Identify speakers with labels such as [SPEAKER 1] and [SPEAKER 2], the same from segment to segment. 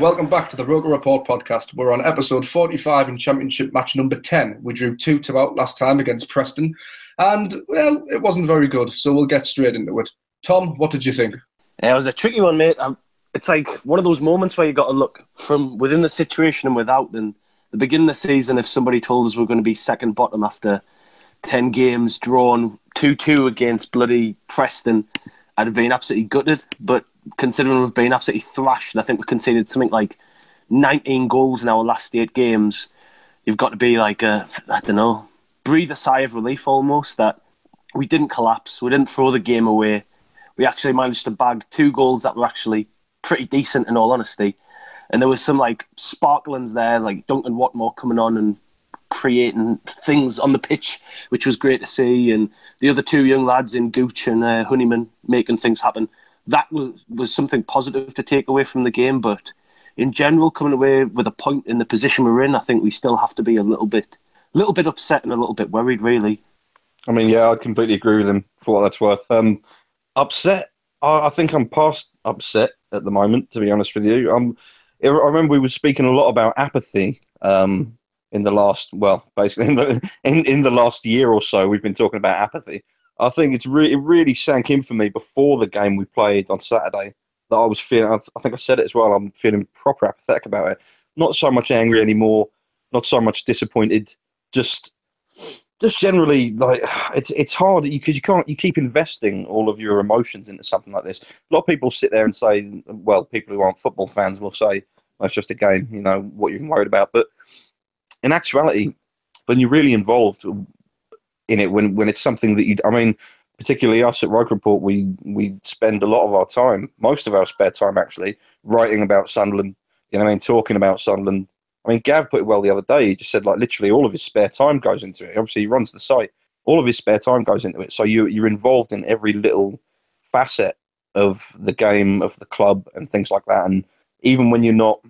[SPEAKER 1] welcome back to the Roker Rapport podcast. We're on episode 45 in Championship match number 10. We drew 2-2 out last time against Preston, and, well, it wasn't very good, so we'll get straight into it. Tom, what did you think?
[SPEAKER 2] Yeah, it was a tricky one, mate. It's like one of those moments where you got to look from within the situation and without. And the beginning of the season, if somebody told us we're going to be second bottom after 10 games drawn 2-2 against bloody Preston, I'd have been absolutely gutted. But considering we've been absolutely thrashed, and I think we conceded something like 19 goals in our last 8 games, you've got to be like, breathe a sigh of relief almost that we didn't collapse. We didn't throw the game away. We actually managed to bag 2 goals that were actually pretty decent, in all honesty. And there was some like sparklings there, like Duncan Watmore coming on and creating things on the pitch, which was great to see. And the other 2 young lads in Gooch and Honeyman making things happen. That was something positive to take away from the game. But in general, coming away with a point in the position we're in, I think we still have to be a little bit upset and a little bit worried, really.
[SPEAKER 3] I mean, yeah, I completely agree with him for what that's worth. Upset? I think I'm past upset at the moment, to be honest with you. I remember we were speaking a lot about apathy in the last, basically in the last year or so. We've been talking about apathy. I think it really sank in for me before the game we played on Saturday that I was feeling. I think I said it as well. I'm feeling proper apathetic about it. Not so much angry anymore. Not so much disappointed. Just generally, like, it's hard because you keep investing all of your emotions into something like this. A lot of people sit there and say, well, people who aren't football fans will say, well, it's just a game, what you're worried about. But in actuality, when you're really involved in it, when it's something that particularly us at Roker Rapport, we spend a lot of our time, most of our spare time actually, writing about Sunderland, talking about Sunderland. Gav put it well the other day. He just said, like, literally all of his spare time goes into it. Obviously, he runs the site. All of his spare time goes into it. So you're involved in every little facet of the game, of the club, and things like that. And even when you're not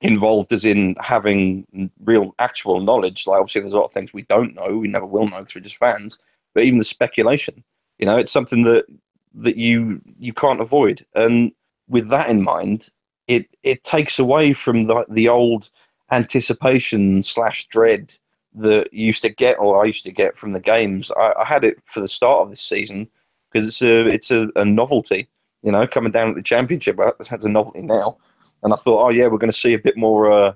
[SPEAKER 3] involved as in having real actual knowledge, like, obviously there's a lot of things we don't know. We never will know because we're just fans. But even the speculation, it's something that you can't avoid. And with that in mind, it takes away from the old anticipation / dread that you used to get, or I used to get from the games. I had it for the start of this season because it's a novelty, coming down at the Championship. It's a novelty now, and I thought, oh yeah, we're going to see a bit more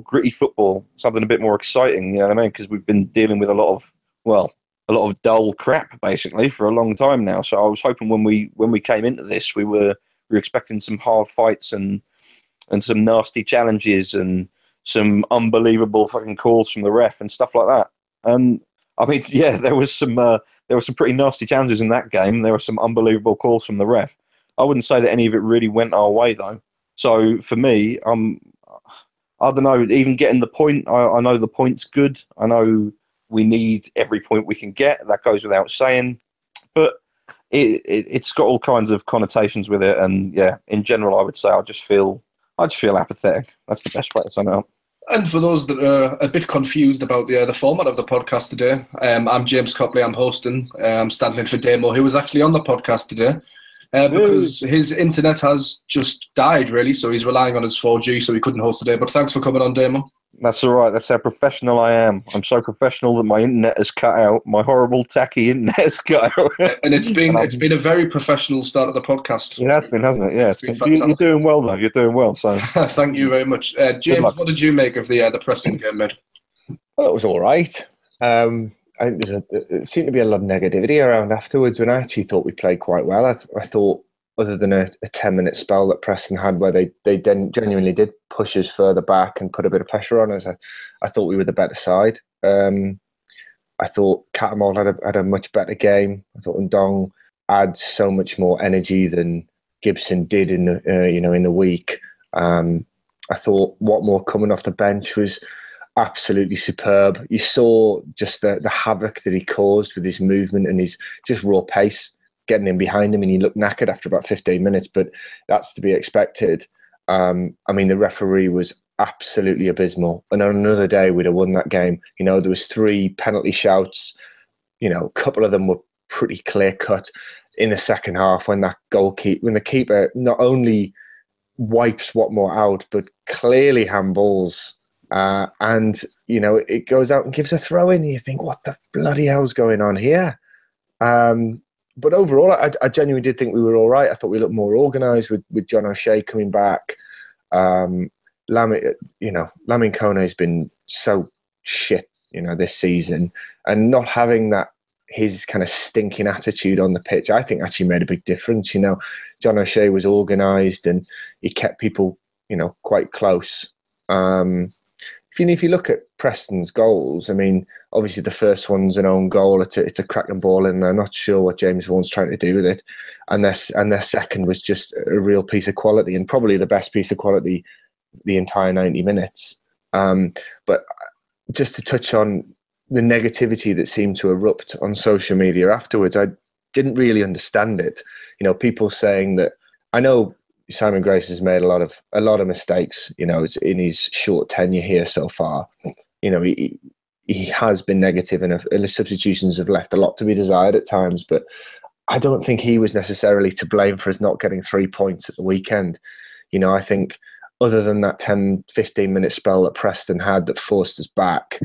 [SPEAKER 3] gritty football, something a bit more exciting. You know what I mean? Because we've been dealing with a lot of dull crap basically for a long time now. So I was hoping when we came into this, we were expecting some hard fights and some nasty challenges and some unbelievable fucking calls from the ref and stuff like that. And there was some pretty nasty challenges in that game. There were some unbelievable calls from the ref. I wouldn't say that any of it really went our way though. So for me, I don't know. Even getting the point, I know the point's good. I know we need every point we can get. That goes without saying. But it's got all kinds of connotations with it. And yeah, in general, I would say I just feel apathetic. That's the best way to sum it up.
[SPEAKER 1] And for those that are a bit confused about the format of the podcast today, I'm James Copley, I'm hosting. I'm standing in for Damo, who was actually on the podcast today, because his internet has just died, really, so he's relying on his 4G, so he couldn't host today. But thanks for coming on, Damo.
[SPEAKER 3] That's all right. That's how professional I am. I'm so professional that my internet has cut out. My horrible, tacky internet has cut out.
[SPEAKER 1] And it's been a very professional start of the podcast.
[SPEAKER 3] It has been, hasn't it? Yeah, it's been you're doing well, though. You're doing well. So
[SPEAKER 1] thank you very much, James. What did you make of the Preston game, mate?
[SPEAKER 4] Well, it was all right. I think there seemed to be a lot of negativity around afterwards. When I actually thought we played quite well. I thought, other than a 10-minute spell that Preston had where they genuinely did push us further back and put a bit of pressure on us, I thought we were the better side. I thought Cattermole had a much better game. I thought Ndong adds so much more energy than Gibson did in the week. I thought Watmore coming off the bench was absolutely superb. You saw just the havoc that he caused with his movement and his just raw pace. Getting in behind him, and he looked knackered after about 15 minutes, but that's to be expected. The referee was absolutely abysmal, and on another day we'd have won that game. There was 3 penalty shouts. A couple of them were pretty clear cut in the second half when the keeper not only wipes Watmore out, but clearly handballs. And, you know, it goes out and gives a throw in. And you think, what the bloody hell's going on here? But overall, I genuinely did think we were all right. I thought we looked more organised with John O'Shea coming back. Lamin Kone has been so shit, you know, this season. And not having that, his kind of stinking attitude on the pitch, I think actually made a big difference. You know, John O'Shea was organised and he kept people, you know, quite close. If you look at Preston's goals, I mean, obviously the first one's an own goal. It's a cracking ball, and I'm not sure what James Vaughan's trying to do with it. And their second was just a real piece of quality, and probably the best piece of quality the entire 90 minutes. But just to touch on the negativity that seemed to erupt on social media afterwards, I didn't really understand it. You know, people saying that, I know Simon Grace has made a lot of mistakes, you know, in his short tenure here so far. You know, he has been negative, and his substitutions have left a lot to be desired at times, but I don't think he was necessarily to blame for us not getting 3 points at the weekend. You know, I think other than that 10, 15-minute spell that Preston had that forced us back,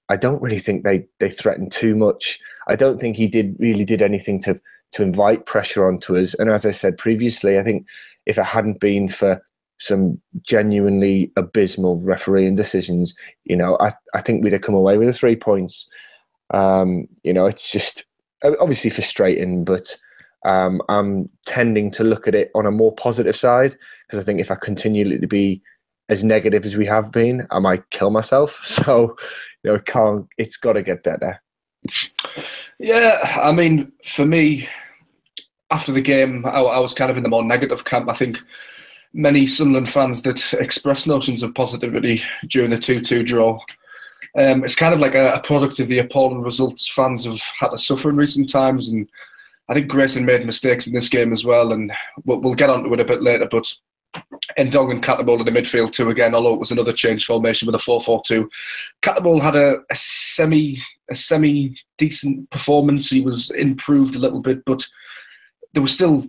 [SPEAKER 4] I don't really think they threatened too much. I don't think he really did anything to invite pressure onto us. And as I said previously, I think if it hadn't been for some genuinely abysmal refereeing decisions, you know, I think we'd have come away with the 3 points. You know, it's just obviously frustrating, but I'm tending to look at it on a more positive side, because I think if I continue to be as negative as we have been, I might kill myself. So, you know, it's got to get better.
[SPEAKER 1] Yeah, I mean, for me, after the game, I was kind of in the more negative camp. I think many Sunderland fans that expressed notions of positivity during the 2-2 draw, it's kind of like a product of the appalling results fans have had to suffer in recent times. And I think Grayson made mistakes in this game as well, and we'll get onto it a bit later. But Ndong and Cattermole in the midfield too again, although it was another change formation with a 4-4-2. Cattermole had a semi decent performance. He was improved a little bit, but he was still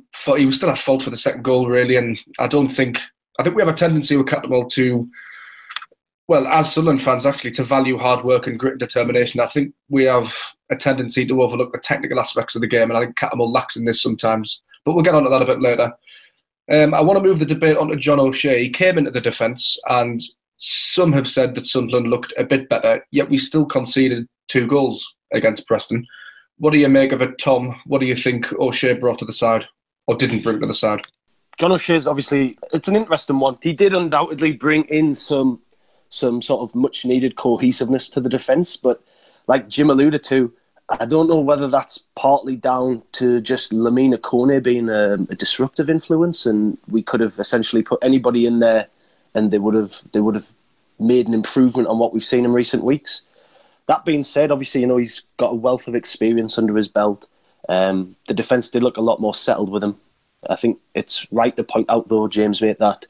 [SPEAKER 1] at fault for the second goal, really. And I think we have a tendency with Cattermole to, well, as Sunderland fans actually, to value hard work and grit and determination. I think we have a tendency to overlook the technical aspects of the game, and I think Cattermole lacks in this sometimes. But we'll get onto that a bit later. I want to move the debate onto John O'Shea. He came into the defence, and some have said that Sunderland looked a bit better, yet we still conceded 2 goals against Preston. What do you make of it, Tom? What do you think O'Shea brought to the side, or didn't bring to the side?
[SPEAKER 2] John O'Shea's obviously, it's an interesting one. He did undoubtedly bring in some sort of much-needed cohesiveness to the defence, but like Jim alluded to, I don't know whether that's partly down to just Lamina Kone being a disruptive influence, and we could have essentially put anybody in there and they would have made an improvement on what we've seen in recent weeks. That being said, obviously, you know, he's got a wealth of experience under his belt. The defence did look a lot more settled with him. I think it's right to point out, though, James, mate, that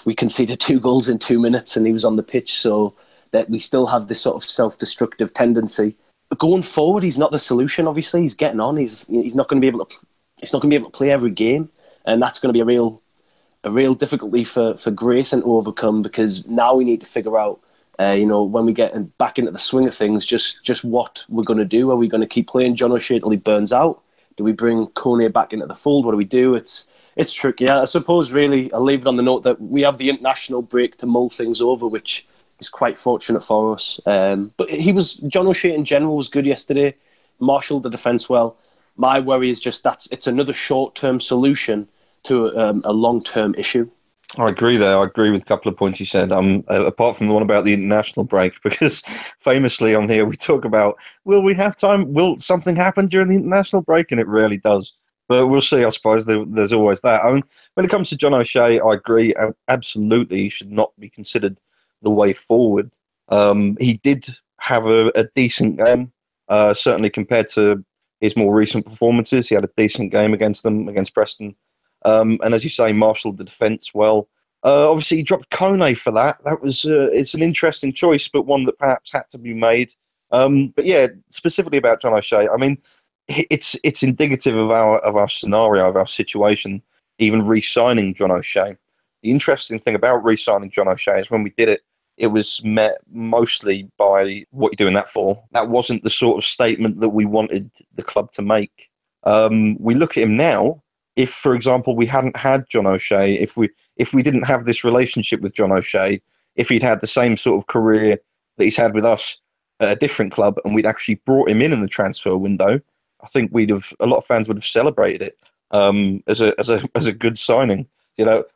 [SPEAKER 2] we conceded 2 goals in 2 minutes and he was on the pitch, so that we still have this sort of self-destructive tendency. But going forward, he's not the solution. Obviously, he's getting on. He's not going to be able to play every game, and that's going to be a real difficulty for Grayson to overcome, because now we need to figure out, you know, when we get back into the swing of things, just what we're going to do. Are we going to keep playing John O'Shea till he burns out? Do we bring Kone back into the fold? What do we do? It's tricky. I suppose, really, I'll leave it on the note that we have the international break to mull things over, which is quite fortunate for us. But John O'Shea in general was good yesterday, marshalled the defence well. My worry is just that it's another short-term solution to a long-term issue.
[SPEAKER 3] I agree there. I agree with a couple of points you said, apart from the one about the international break, because famously on here we talk about, will we have time? Will something happen during the international break? And it rarely does. But we'll see, I suppose. There's always that. I mean, when it comes to John O'Shea, I agree. Absolutely, he should not be considered the way forward. He did have a decent game, certainly compared to his more recent performances. He had a decent game against Preston. And as you say, marshalled the defence well. Obviously, he dropped Kone for that. That was it's an interesting choice, but one that perhaps had to be made. But yeah, specifically about John O'Shea, I mean, it's indicative of our scenario, of our situation, even re-signing John O'Shea. the interesting thing about re-signing John O'Shea is when we did it, it was met mostly by what you're doing that for. That wasn't the sort of statement that we wanted the club to make. We look at him now. If, for example, we hadn't had John O'Shea, if we didn't have this relationship with John O'Shea, if he'd had the same sort of career that he's had with us at a different club, and we'd actually brought him in the transfer window, I think a lot of fans would have celebrated it as a good signing,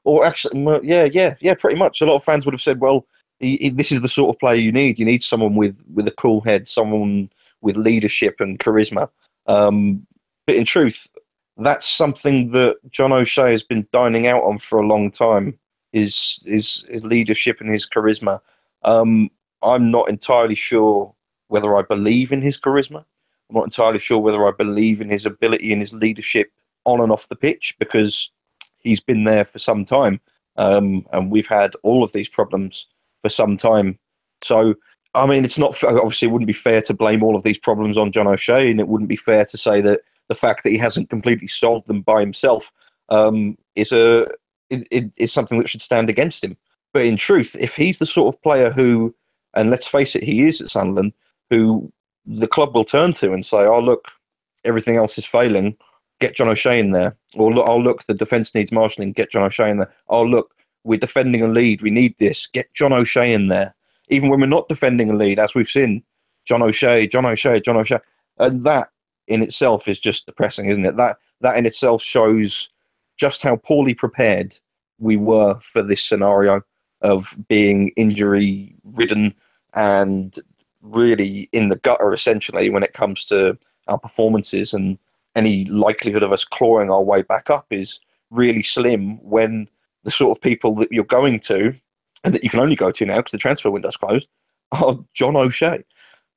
[SPEAKER 3] Or actually, pretty much. A lot of fans would have said, well, this is the sort of player you need. You need someone with a cool head, someone with leadership and charisma. But in truth, that's something that John O'Shea has been dining out on for a long time, is his leadership and his charisma. I'm not entirely sure whether I believe in his charisma. I'm not entirely sure whether I believe in his ability and his leadership on and off the pitch, because he's been there for some time, and we've had all of these problems for some time. So, I mean, it's not, obviously it wouldn't be fair to blame all of these problems on John O'Shea, and it wouldn't be fair to say that the fact that he hasn't completely solved them by himself is something that should stand against him. But in truth, if he's the sort of player who, and let's face it, he is at Sunderland, who the club will turn to and say, oh, look, everything else is failing, get John O'Shea in there. Or, look, the defence needs marshalling, get John O'Shea in there. Oh, look, we're defending a lead, we need this, get John O'Shea in there. Even when we're not defending a lead, as we've seen, John O'Shea. And that in itself is just depressing, isn't it? That in itself shows just how poorly prepared we were for this scenario of being injury-ridden and really in the gutter, essentially, when it comes to our performances, and any likelihood of us clawing our way back up is really slim when the sort of people that you're going to, and that you can only go to now because the transfer window's closed, are John O'Shea.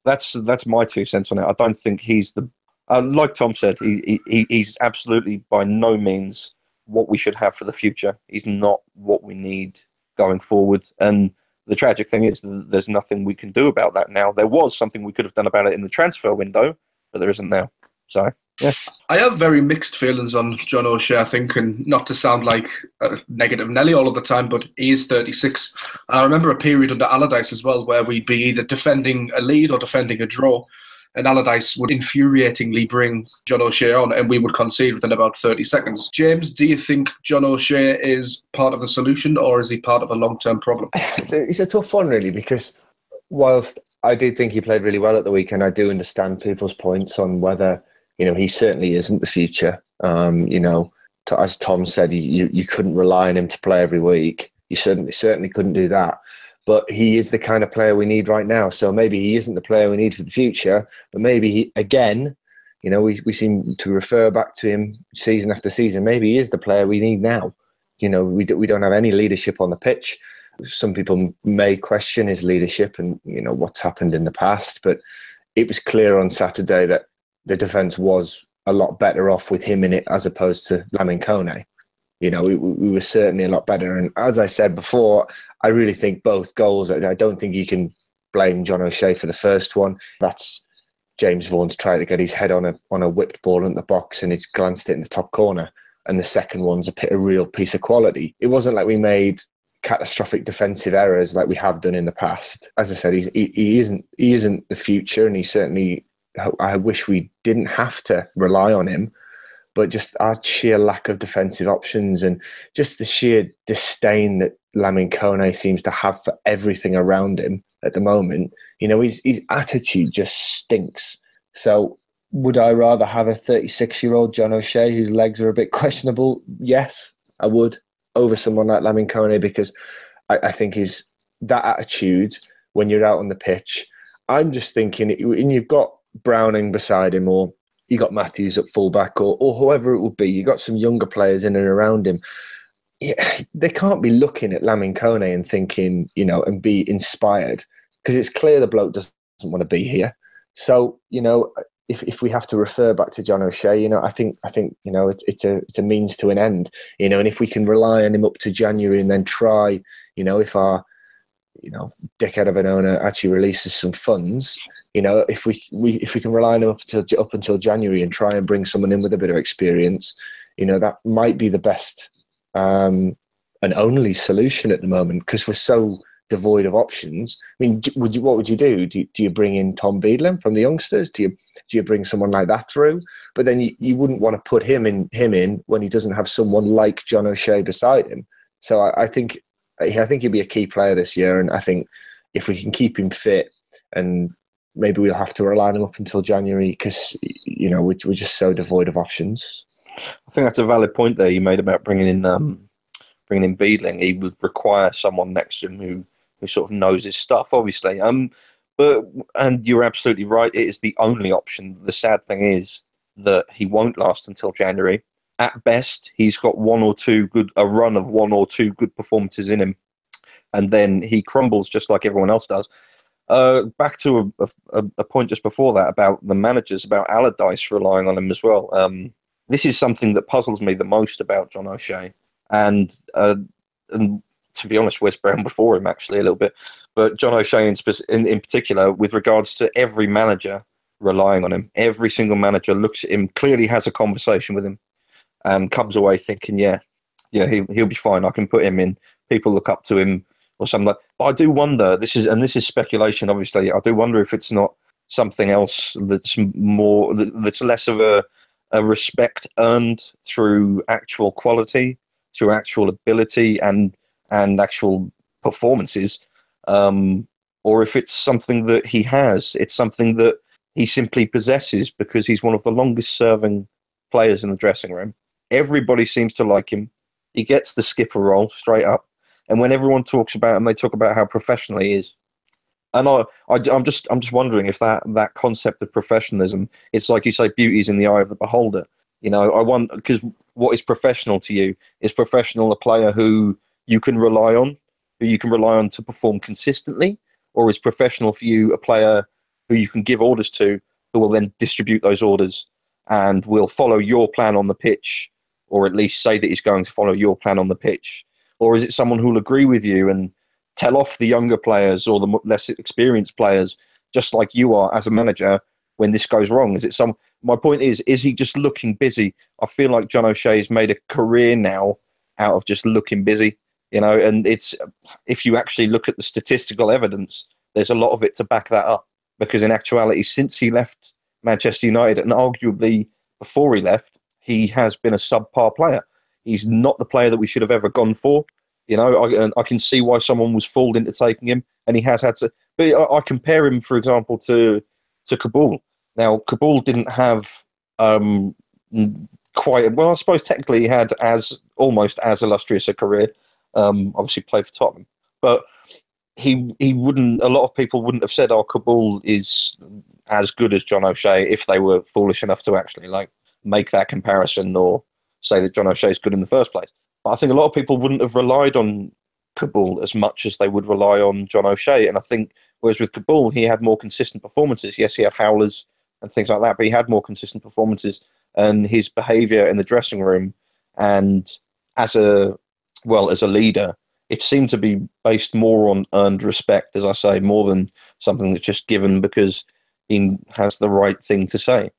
[SPEAKER 3] That's my 2 cents on it. I don't think he's the... like Tom said, he's absolutely by no means what we should have for the future. He's not what we need going forward. And the tragic thing is that there's nothing we can do about that now. There was something we could have done about it in the transfer window, but there isn't now. So, yeah.
[SPEAKER 1] I have very mixed feelings on John O'Shea, I think, and not to sound like a negative Nelly all of the time, but he is 36. I remember a period under Allardyce as well where we'd be either defending a lead or defending a draw, and Allardyce would infuriatingly bring John O'Shea on, and we would concede within about 30 seconds. James, do you think John O'Shea is part of the solution, or is he part of a long-term problem?
[SPEAKER 4] It's a tough one, really, because whilst I did think he played really well at the weekend, I do understand people's points on whether, he certainly isn't the future. As Tom said, you couldn't rely on him to play every week. You certainly couldn't do that. But he is the kind of player we need right now. So maybe he isn't the player we need for the future, but maybe he, again, we seem to refer back to him season after season. Maybe he is the player we need now. We don't have any leadership on the pitch. Some people may question his leadership and, what's happened in the past, but it was clear on Saturday that the defence was a lot better off with him in it as opposed to Lamin Kone. We were certainly a lot better. And as I said before, I really think both goals, I don't think you can blame John O'Shea for the first one. That's James Vaughan's tried to get his head on a whipped ball in the box and he's glanced it in the top corner. And the second one's a real piece of quality. It wasn't like we made catastrophic defensive errors like we have done in the past. As I said, he isn't the future, and he certainly, I wish we didn't have to rely on him. But just our sheer lack of defensive options and just the sheer disdain that Lamin Kone seems to have for everything around him at the moment, his attitude just stinks. So would I rather have a 36-year-old John O'Shea whose legs are a bit questionable? Yes, I would, over someone like Lamin Kone, because I think that attitude when you're out on the pitch, I'm just thinking, and you've got Browning beside him, or you got Matthews at fullback, or whoever it would be. You got some younger players in and around him. Yeah, they can't be looking at Lamin Kone and thinking, and be inspired, because it's clear the bloke doesn't want to be here. So, if we have to refer back to John O'Shea, I think it's a means to an end, and if we can rely on him up to January and then try, if our dickhead of an owner actually releases some funds. If we can rely on him up until January and try and bring someone in with a bit of experience, that might be the best an only solution at the moment because we're so devoid of options. I mean, what would you do? Do you bring in Tom Beadlam from the youngsters? Do you bring someone like that through? But then you wouldn't want to put him in when he doesn't have someone like John O'Shea beside him. So I think he'll be a key player this year, and I think if we can keep him fit, and maybe we'll have to rely on him up until January because we're just so devoid of options.
[SPEAKER 3] I think that's a valid point there you made about bringing in Beadling. He would require someone next to him who sort of knows his stuff, obviously. And you're absolutely right. It is the only option. The sad thing is that he won't last until January. At best, he's got a run of one or two good performances in him, and then he crumbles just like everyone else does. Back to a point just before that about the managers, about Allardyce relying on him as well. This is something that puzzles me the most about John O'Shea, and to be honest, Wes Brown before him actually a little bit, but John O'Shea in particular, with regards to every manager relying on him. Every single manager looks at him, clearly has a conversation with him, and comes away thinking, yeah, he'll be fine. I can put him in. People look up to him or something like. But I do wonder. This is speculation, obviously. I do wonder if it's not something else that's less of a respect earned through actual quality, through actual ability, and actual performances, or if it's something that he has. It's something that he simply possesses because he's one of the longest serving players in the dressing room. Everybody seems to like him. He gets the skipper role straight up. And when everyone talks about him, they talk about how professional he is. And I'm just wondering if that concept of professionalism, it's like you say, beauty is in the eye of the beholder. I want, because what is professional to you? Is professional a player who you can rely on, to perform consistently? Or is professional for you a player who you can give orders to, who will then distribute those orders and will follow your plan on the pitch, or at least say that he's going to follow your plan on the pitch? Or is it someone who will agree with you and tell off the younger players or the less experienced players, just like you are as a manager, when this goes wrong? My point is he just looking busy? I feel like John O'Shea has made a career now out of just looking busy, and if you actually look at the statistical evidence, there's a lot of it to back that up, because in actuality, since he left Manchester United, and arguably before he left, he has been a subpar player. He's not the player that we should have ever gone for. I can see why someone was fooled into taking him, and he has had to. But I compare him, for example, to Kabul. Now, Kabul didn't have quite. Well, I suppose technically he had almost as illustrious a career. Obviously, played for Tottenham, but he wouldn't. A lot of people wouldn't have said, "Oh, Kabul is as good as John O'Shea," if they were foolish enough to actually make that comparison or say that John O'Shea is good in the first place. But I think a lot of people wouldn't have relied on Kabul as much as they would rely on John O'Shea. And I think, whereas with Kabul, he had more consistent performances. Yes, he had howlers and things like that, but he had more consistent performances, and his behaviour in the dressing room and as a leader, it seemed to be based more on earned respect, as I say, more than something that's just given because he has the right thing to say.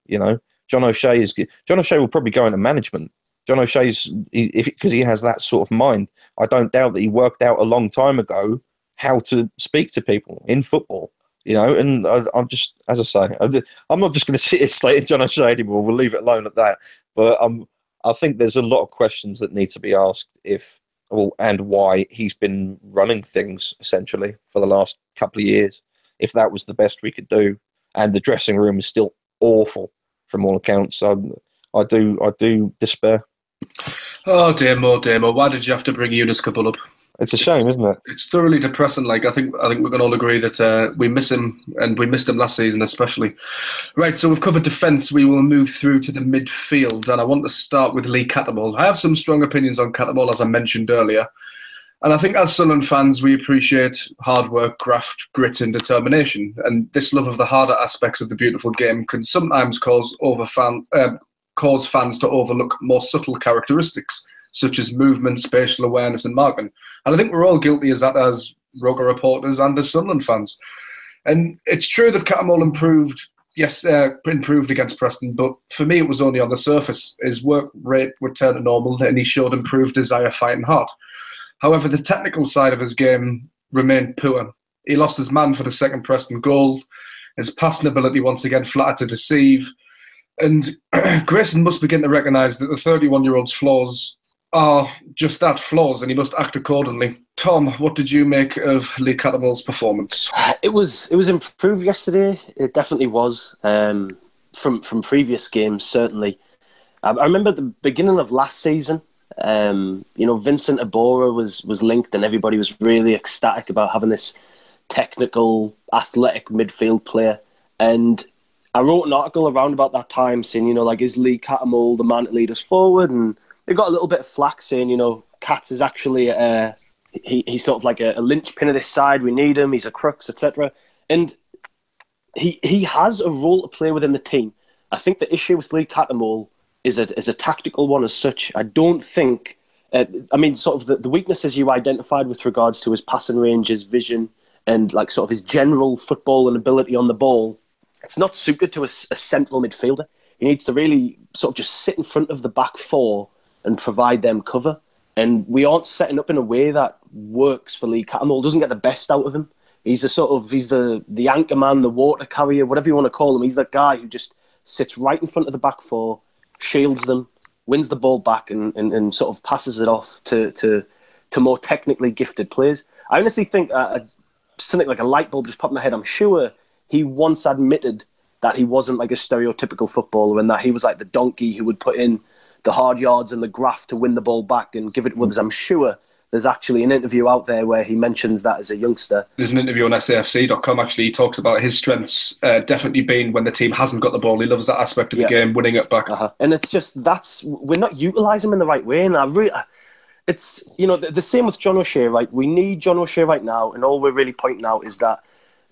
[SPEAKER 3] John O'Shea will probably go into management. John O'Shea's, because he has that sort of mind. I don't doubt that he worked out a long time ago how to speak to people in football, and I'm just, as I say, I'm not just going to sit here slating John O'Shea anymore. We'll leave it alone at that. But I think there's a lot of questions that need to be asked and why he's been running things essentially for the last couple of years. If that was the best we could do, and the dressing room is still awful from all accounts, I do despair.
[SPEAKER 1] Oh, Damo, why did you have to bring Eunice Kabul up?
[SPEAKER 3] It's a shame, isn't it?
[SPEAKER 1] It's thoroughly depressing. I think we can all agree that we miss him, and we missed him last season especially. Right, so we've covered defence. We will move through to the midfield, and I want to start with Lee Cattermole. I have some strong opinions on Cattermole, as I mentioned earlier. And I think as Sunderland fans, we appreciate hard work, graft, grit and determination. And this love of the harder aspects of the beautiful game can sometimes cause fans to overlook more subtle characteristics, such as movement, spatial awareness and marking. And I think we're all guilty as that as Roker reporters and as Sunderland fans. And it's true that Cattermole improved against Preston, but for me it was only on the surface. His work rate returned to normal and he showed improved desire, fight and heart. However, the technical side of his game remained poor. He lost his man for the second Preston goal. His passing ability once again flattered to deceive. And Grayson must begin to recognise that the 31-year-old's flaws are just that, flaws, and he must act accordingly. Tom, what did you make of Lee Cattermole's performance?
[SPEAKER 2] It was improved yesterday. It definitely was. From previous games, certainly. I remember at the beginning of last season, Vincent Abora was linked, and everybody was really ecstatic about having this technical, athletic midfield player. And I wrote an article around about that time saying, is Lee Cattermole the man to lead us forward? And it got a little bit of flack saying, Cats is actually he's sort of like a linchpin of this side. We need him. He's a crux, etc. And he has a role to play within the team. I think the issue with Lee Cattermole is a tactical one as such. I don't think... sort of the weaknesses you identified with regards to his passing range, his vision, and like sort of his general football and ability on the ball, it's not suited to a central midfielder. He needs to really sort of just sit in front of the back four and provide them cover. And we aren't setting up in a way that works for Lee Cattermole. Doesn't get the best out of him. He's the anchor man, the water carrier, whatever you want to call him. He's that guy who just sits right in front of the back four, shields them, wins the ball back, and sort of passes it off to more technically gifted players. I honestly think something like a light bulb just popped in my head. I'm sure he once admitted that he wasn't like a stereotypical footballer and that he was like the donkey who would put in the hard yards and the graft to win the ball back and give it to others. I'm sure there's actually an interview out there where he mentions that as a youngster.
[SPEAKER 1] There's an interview on SAFC.com, actually. He talks about his strengths definitely being when the team hasn't got the ball. He loves that aspect of the game, winning it back.
[SPEAKER 2] And it's just, we're not utilising him in the right way. And it's, the same with John O'Shea, right? We need John O'Shea right now, and all we're really pointing out is that,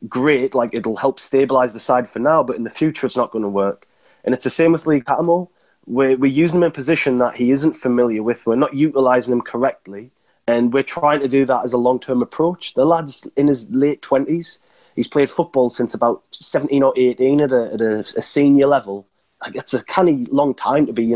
[SPEAKER 2] great, like it'll help stabilise the side for now, but in the future it's not going to work. And it's the same with Lee Cattermole. We're using him in a position that he isn't familiar with. We're not utilising him correctly. And we're trying to do that as a long-term approach. The lad's in his late 20s. He's played football since about 17 or 18 at a senior level. Like, it's a canny long time to be,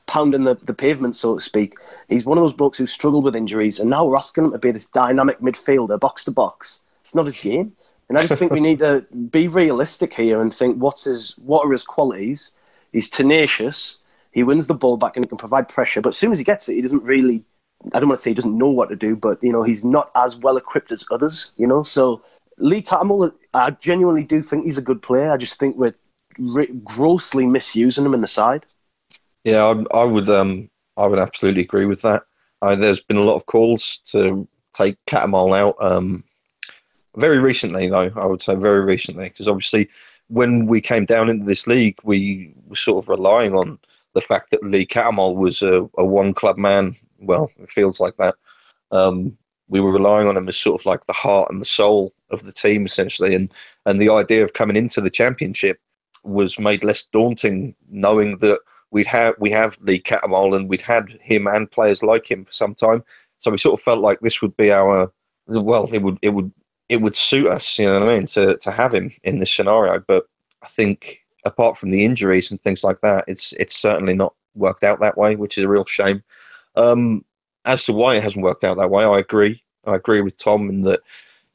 [SPEAKER 2] pounding the pavement, so to speak. He's one of those blokes who struggled with injuries, and now we're asking him to be this dynamic midfielder, box-to-box. It's not his game. And I just think we need to be realistic here and think, what are his qualities? He's tenacious. He wins the ball back and he can provide pressure. But as soon as he gets it, he doesn't really... I don't want to say he doesn't know what to do, but, he's not as well equipped as others, So Lee Cattermole, I genuinely do think he's a good player. I just think we're grossly misusing him in the side.
[SPEAKER 3] Yeah, I would absolutely agree with that. There's been a lot of calls to take Cattermole out. Very recently, though, I would say very recently, because obviously when we came down into this league, we were sort of relying on the fact that Lee Cattermole was a one-club man. Well, it feels like that. We were relying on him as sort of like the heart and the soul of the team, essentially. And the idea of coming into the Championship was made less daunting, knowing that we have Lee Cattermole and we'd had him and players like him for some time. So we sort of felt like this would be it would suit us, you know what I mean, to have him in this scenario. But I think apart from the injuries and things like that, it's certainly not worked out that way, which is a real shame. As to why it hasn't worked out that way, I agree. I agree with Tom in that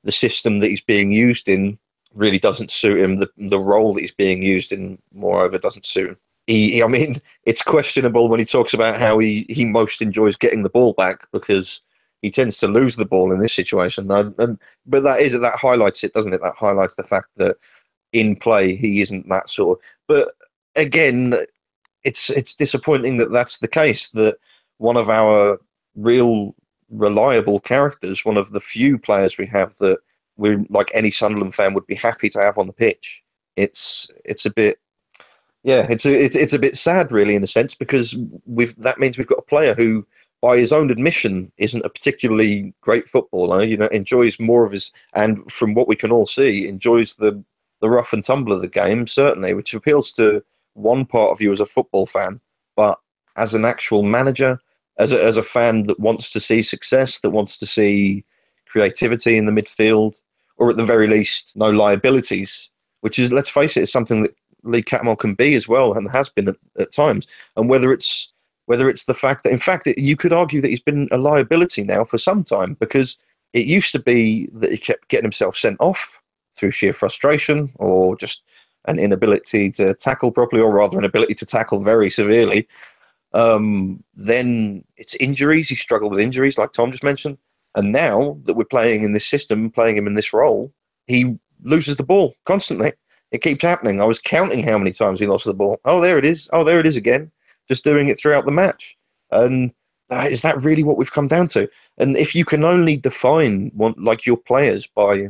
[SPEAKER 3] the system that he's being used in really doesn't suit him. The role that he's being used in, moreover, doesn't suit him. It's questionable when he talks about how he most enjoys getting the ball back, because he tends to lose the ball in this situation. But that highlights it, doesn't it? That highlights the fact that in play he isn't that sort of. But again, it's disappointing that that's the case. That one of our real reliable characters, one of the few players we have that we, like any Sunderland fan, would be happy to have on the pitch. It's a bit, it's a bit sad, really, in a sense, because that means we've got a player who, by his own admission, isn't a particularly great footballer. Enjoys more of his, and from what we can all see, enjoys the rough and tumble of the game, certainly, which appeals to one part of you as a football fan, but as an actual manager, as a fan that wants to see success, that wants to see creativity in the midfield, or at the very least, no liabilities, which is, let's face it, is something that Lee Cattermole can be as well, and has been at times. And whether it's whether it's the fact that, in fact, you could argue that he's been a liability now for some time, because it used to be that he kept getting himself sent off through sheer frustration or just an inability to tackle properly, or rather an ability to tackle very severely. Then it's injuries. He struggled with injuries, like Tom just mentioned. And now that we're playing in this system, playing him in this role, he loses the ball constantly. It keeps happening. I was counting how many times he lost the ball. Oh, there it is. Oh, there it is again. Just doing it throughout the match. And is that really what we've come down to? And if you can only define your players by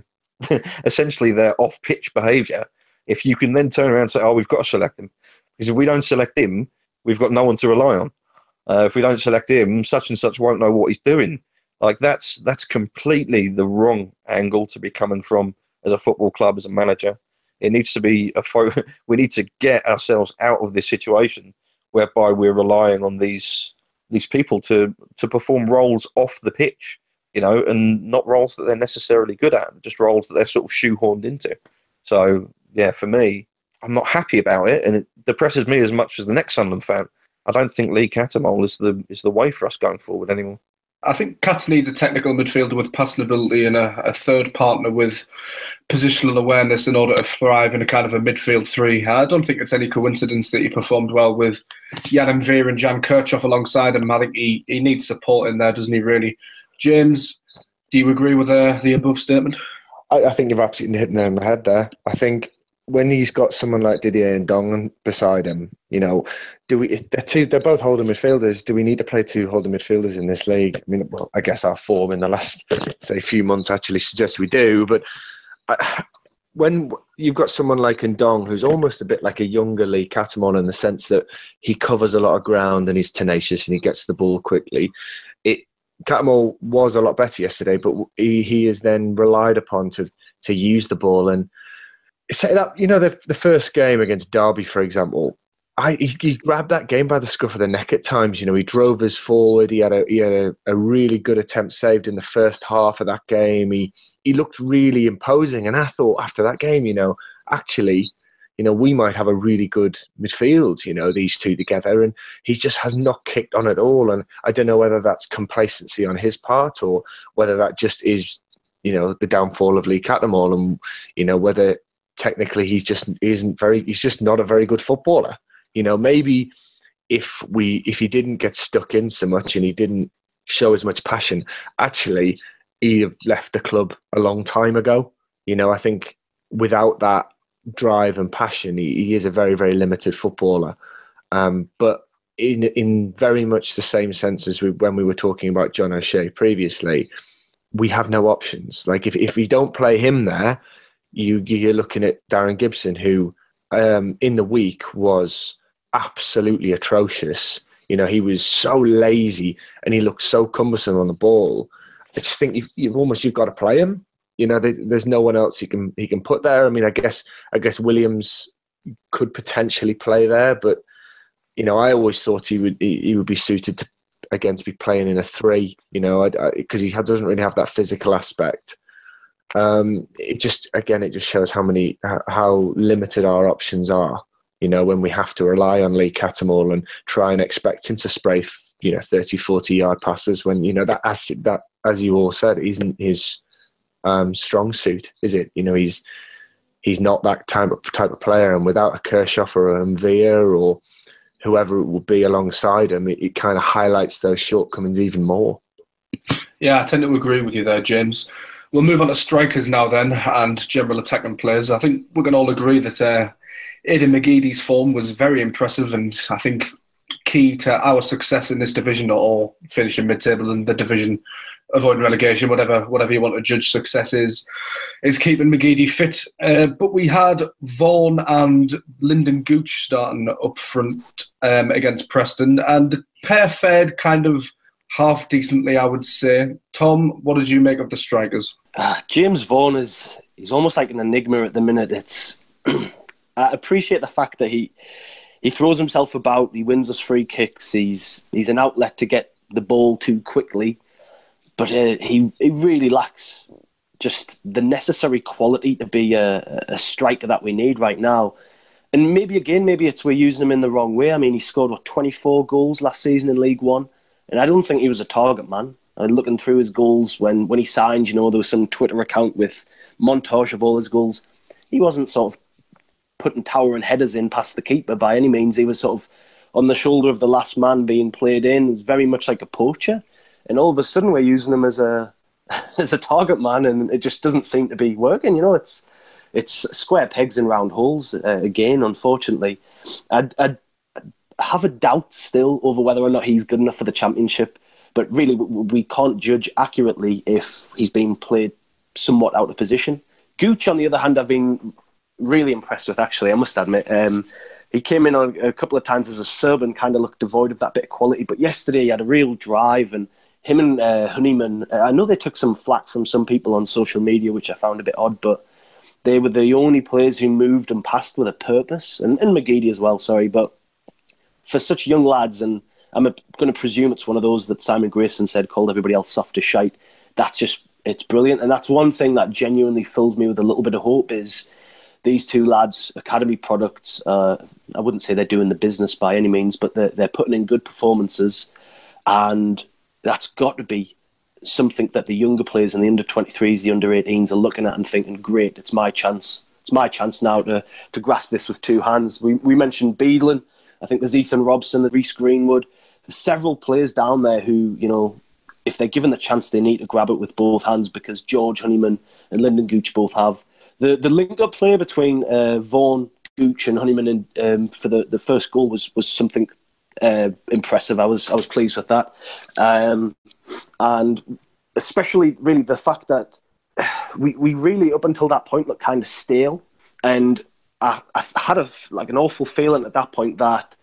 [SPEAKER 3] essentially their off-pitch behaviour, if you can then turn around and say, oh, we've got to select him. Because if we don't select him, we've got no one to rely on. If we don't select him, such and such won't know what he's doing. Like, that's completely the wrong angle to be coming from as a football club, as a manager. It needs to be we need to get ourselves out of this situation whereby we're relying on these people to perform roles off the pitch, and not roles that they're necessarily good at, just roles that they're sort of shoehorned into. So, yeah, for me, I'm not happy about it, and it depresses me as much as the next Sunderland fan. I don't think Lee Cattermole is the way for us going forward anymore.
[SPEAKER 1] I think Cats needs a technical midfielder with passing ability and a third partner with positional awareness in order to thrive in a kind of a midfield three. I don't think it's any coincidence that he performed well with Jan Veer and Jan Kirchhoff alongside him. I think he needs support in there, doesn't he, really? James, do you agree with the above statement?
[SPEAKER 4] I think you've absolutely hit the nail on the head there. I think when he's got someone like Didier and Dong beside him, they're both holding midfielders. Do we need to play two holding midfielders in this league? I mean, well, I guess our form in the last, say, few months actually suggests we do. But when you've got someone like Ndong, who's almost a bit like a younger Lee Cattermole in the sense that he covers a lot of ground and he's tenacious and he gets the ball quickly. Cattermole was a lot better yesterday, but he is then relied upon to use the ball. And set it up, the first game against Derby, for example, he grabbed that game by the scruff of the neck at times. He drove us forward. He had a really good attempt saved in the first half of that game. He looked really imposing, and I thought after that game, actually, we might have a really good midfield, these two together, and he just has not kicked on at all. And I don't know whether that's complacency on his part or whether that just is, the downfall of Lee Cattermole, and whether technically he's just not a very good footballer. Maybe if he didn't get stuck in so much and he didn't show as much passion, actually he'd have left the club a long time ago. I think without that drive and passion, he is a very, very limited footballer. But in very much the same sense as when we were talking about John O'Shea previously, we have no options. Like if we don't play him there, you're looking at Darren Gibson, who in the week was absolutely atrocious. He was so lazy and he looked so cumbersome on the ball. I just think you've got to play him. There's no one else he can put there. I mean, I guess Williams could potentially play there, but I always thought he would be suited to be playing in a 3. Because he doesn't really have that physical aspect. It just shows how limited our options are. When we have to rely on Lee Cattermole and try and expect him to spray 30, 40 yard passes when that as you all said isn't his strong suit, is it? He's not that type of player, and without a Kirchhoff or a Veer or whoever it will be alongside him, it kind of highlights those shortcomings even more.
[SPEAKER 1] Yeah, I tend to agree with you there, James. We'll move on to strikers now then, and general attacking players. I think we can all agree that Aidan McGeady's form was very impressive, and I think key to our success in this division, or finishing mid-table in the division, avoiding relegation, whatever you want to judge success is keeping McGeady fit. But we had Vaughan and Lyndon Gooch starting up front against Preston, and the pair fared kind of half decently, I would say. Tom, what did you make of the strikers?
[SPEAKER 2] James Vaughan he's almost like an enigma at the minute. It's I appreciate the fact that he throws himself about, he wins us free kicks, he's an outlet to get the ball too quickly, but he really lacks just the necessary quality to be a striker that we need right now. And maybe it's we're using him in the wrong way. I mean, he scored 24 goals last season in League One, and I don't think he was a target man. And looking through his goals when he signed, there was some Twitter account with montage of all his goals. He wasn't sort of putting towering headers in past the keeper by any means. He was sort of on the shoulder of the last man being played in. It was very much like a poacher. And all of a sudden we're using him as a target man, and it just doesn't seem to be working. It's square pegs in round holes again, unfortunately. I have a doubt still over whether or not he's good enough for the Championship, but really we can't judge accurately if he's being played somewhat out of position. Gooch, on the other hand, I've been really impressed with, actually, I must admit. He came in a couple of times as a sub and kind of looked devoid of that bit of quality, but yesterday he had a real drive, and him and Honeyman, I know they took some flack from some people on social media, which I found a bit odd, but they were the only players who moved and passed with a purpose, and McGeady as well, sorry, but for such young lads, and I'm going to presume it's one of those that Simon Grayson said called everybody else soft as shite, it's brilliant, and that's one thing that genuinely fills me with a little bit of hope is these two lads, academy products, I wouldn't say they're doing the business by any means, but they're putting in good performances, and that's got to be something that the younger players in the under-23s, the under-18s are looking at and thinking, great, it's my chance. It's my chance now to grasp this with two hands. We mentioned Beadland. I think there's Ethan Robson, there's Reece Greenwood. There's several players down there who, if they're given the chance, they need to grab it with both hands, because George Honeyman and Lyndon Gooch both have. The link-up play between Vaughan, Gooch and Honeyman for the first goal was something impressive. I was pleased with that, and especially really the fact that we really up until that point looked kind of stale, and I had an awful feeling at that point that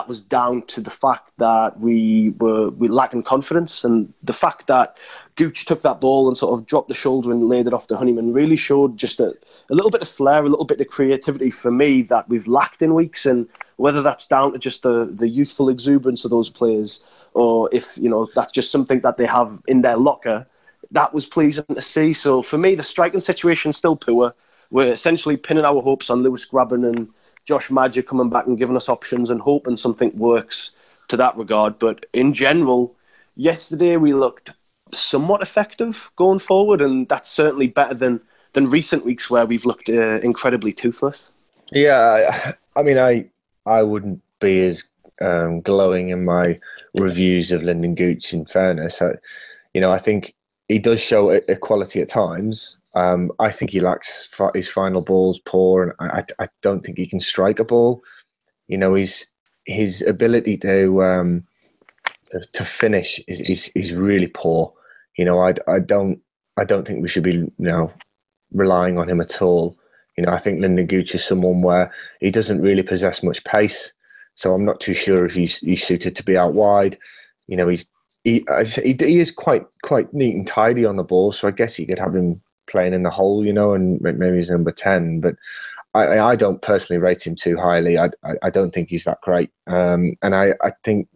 [SPEAKER 2] was down to the fact that we lacking confidence, and the fact that Gooch took that ball and sort of dropped the shoulder and laid it off to Honeyman really showed just a little bit of flair, a little bit of creativity for me that we've lacked in weeks. And whether that's down to just the youthful exuberance of those players, or if that's just something that they have in their locker, that was pleasing to see. So for me, the striking situation's still poor. We're essentially pinning our hopes on Lewis Grabban and Josh Madger coming back and giving us options and hoping something works to that regard. But in general, yesterday we looked somewhat effective going forward, and that's certainly better than recent weeks where we've looked incredibly toothless.
[SPEAKER 4] Yeah, I mean, I wouldn't be as glowing in my reviews of Lyndon Gooch, in fairness. I think he does show a quality at times. I think he lacks his final ball's poor, and I don't think he can strike a ball. His ability to finish is really poor. I don't think we should be relying on him at all. I think Lyndon Gooch is someone where he doesn't really possess much pace, so I'm not too sure if he's suited to be out wide. He is quite neat and tidy on the ball, so I guess you could have him playing in the hole, and maybe he's number 10, but I don't personally rate him too highly. I don't think he's that great. And I think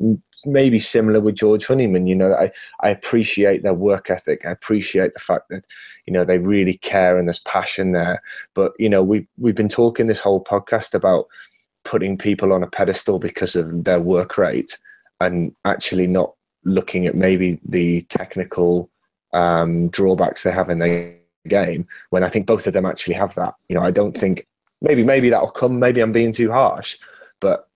[SPEAKER 4] maybe similar with George Honeyman, I appreciate their work ethic. I appreciate the fact that, they really care and there's passion there. But, we've been talking this whole podcast about putting people on a pedestal because of their work rate and actually not looking at maybe the technical drawbacks they have in their game, when I think both of them actually have that. I don't think, maybe that'll come, maybe I'm being too harsh, but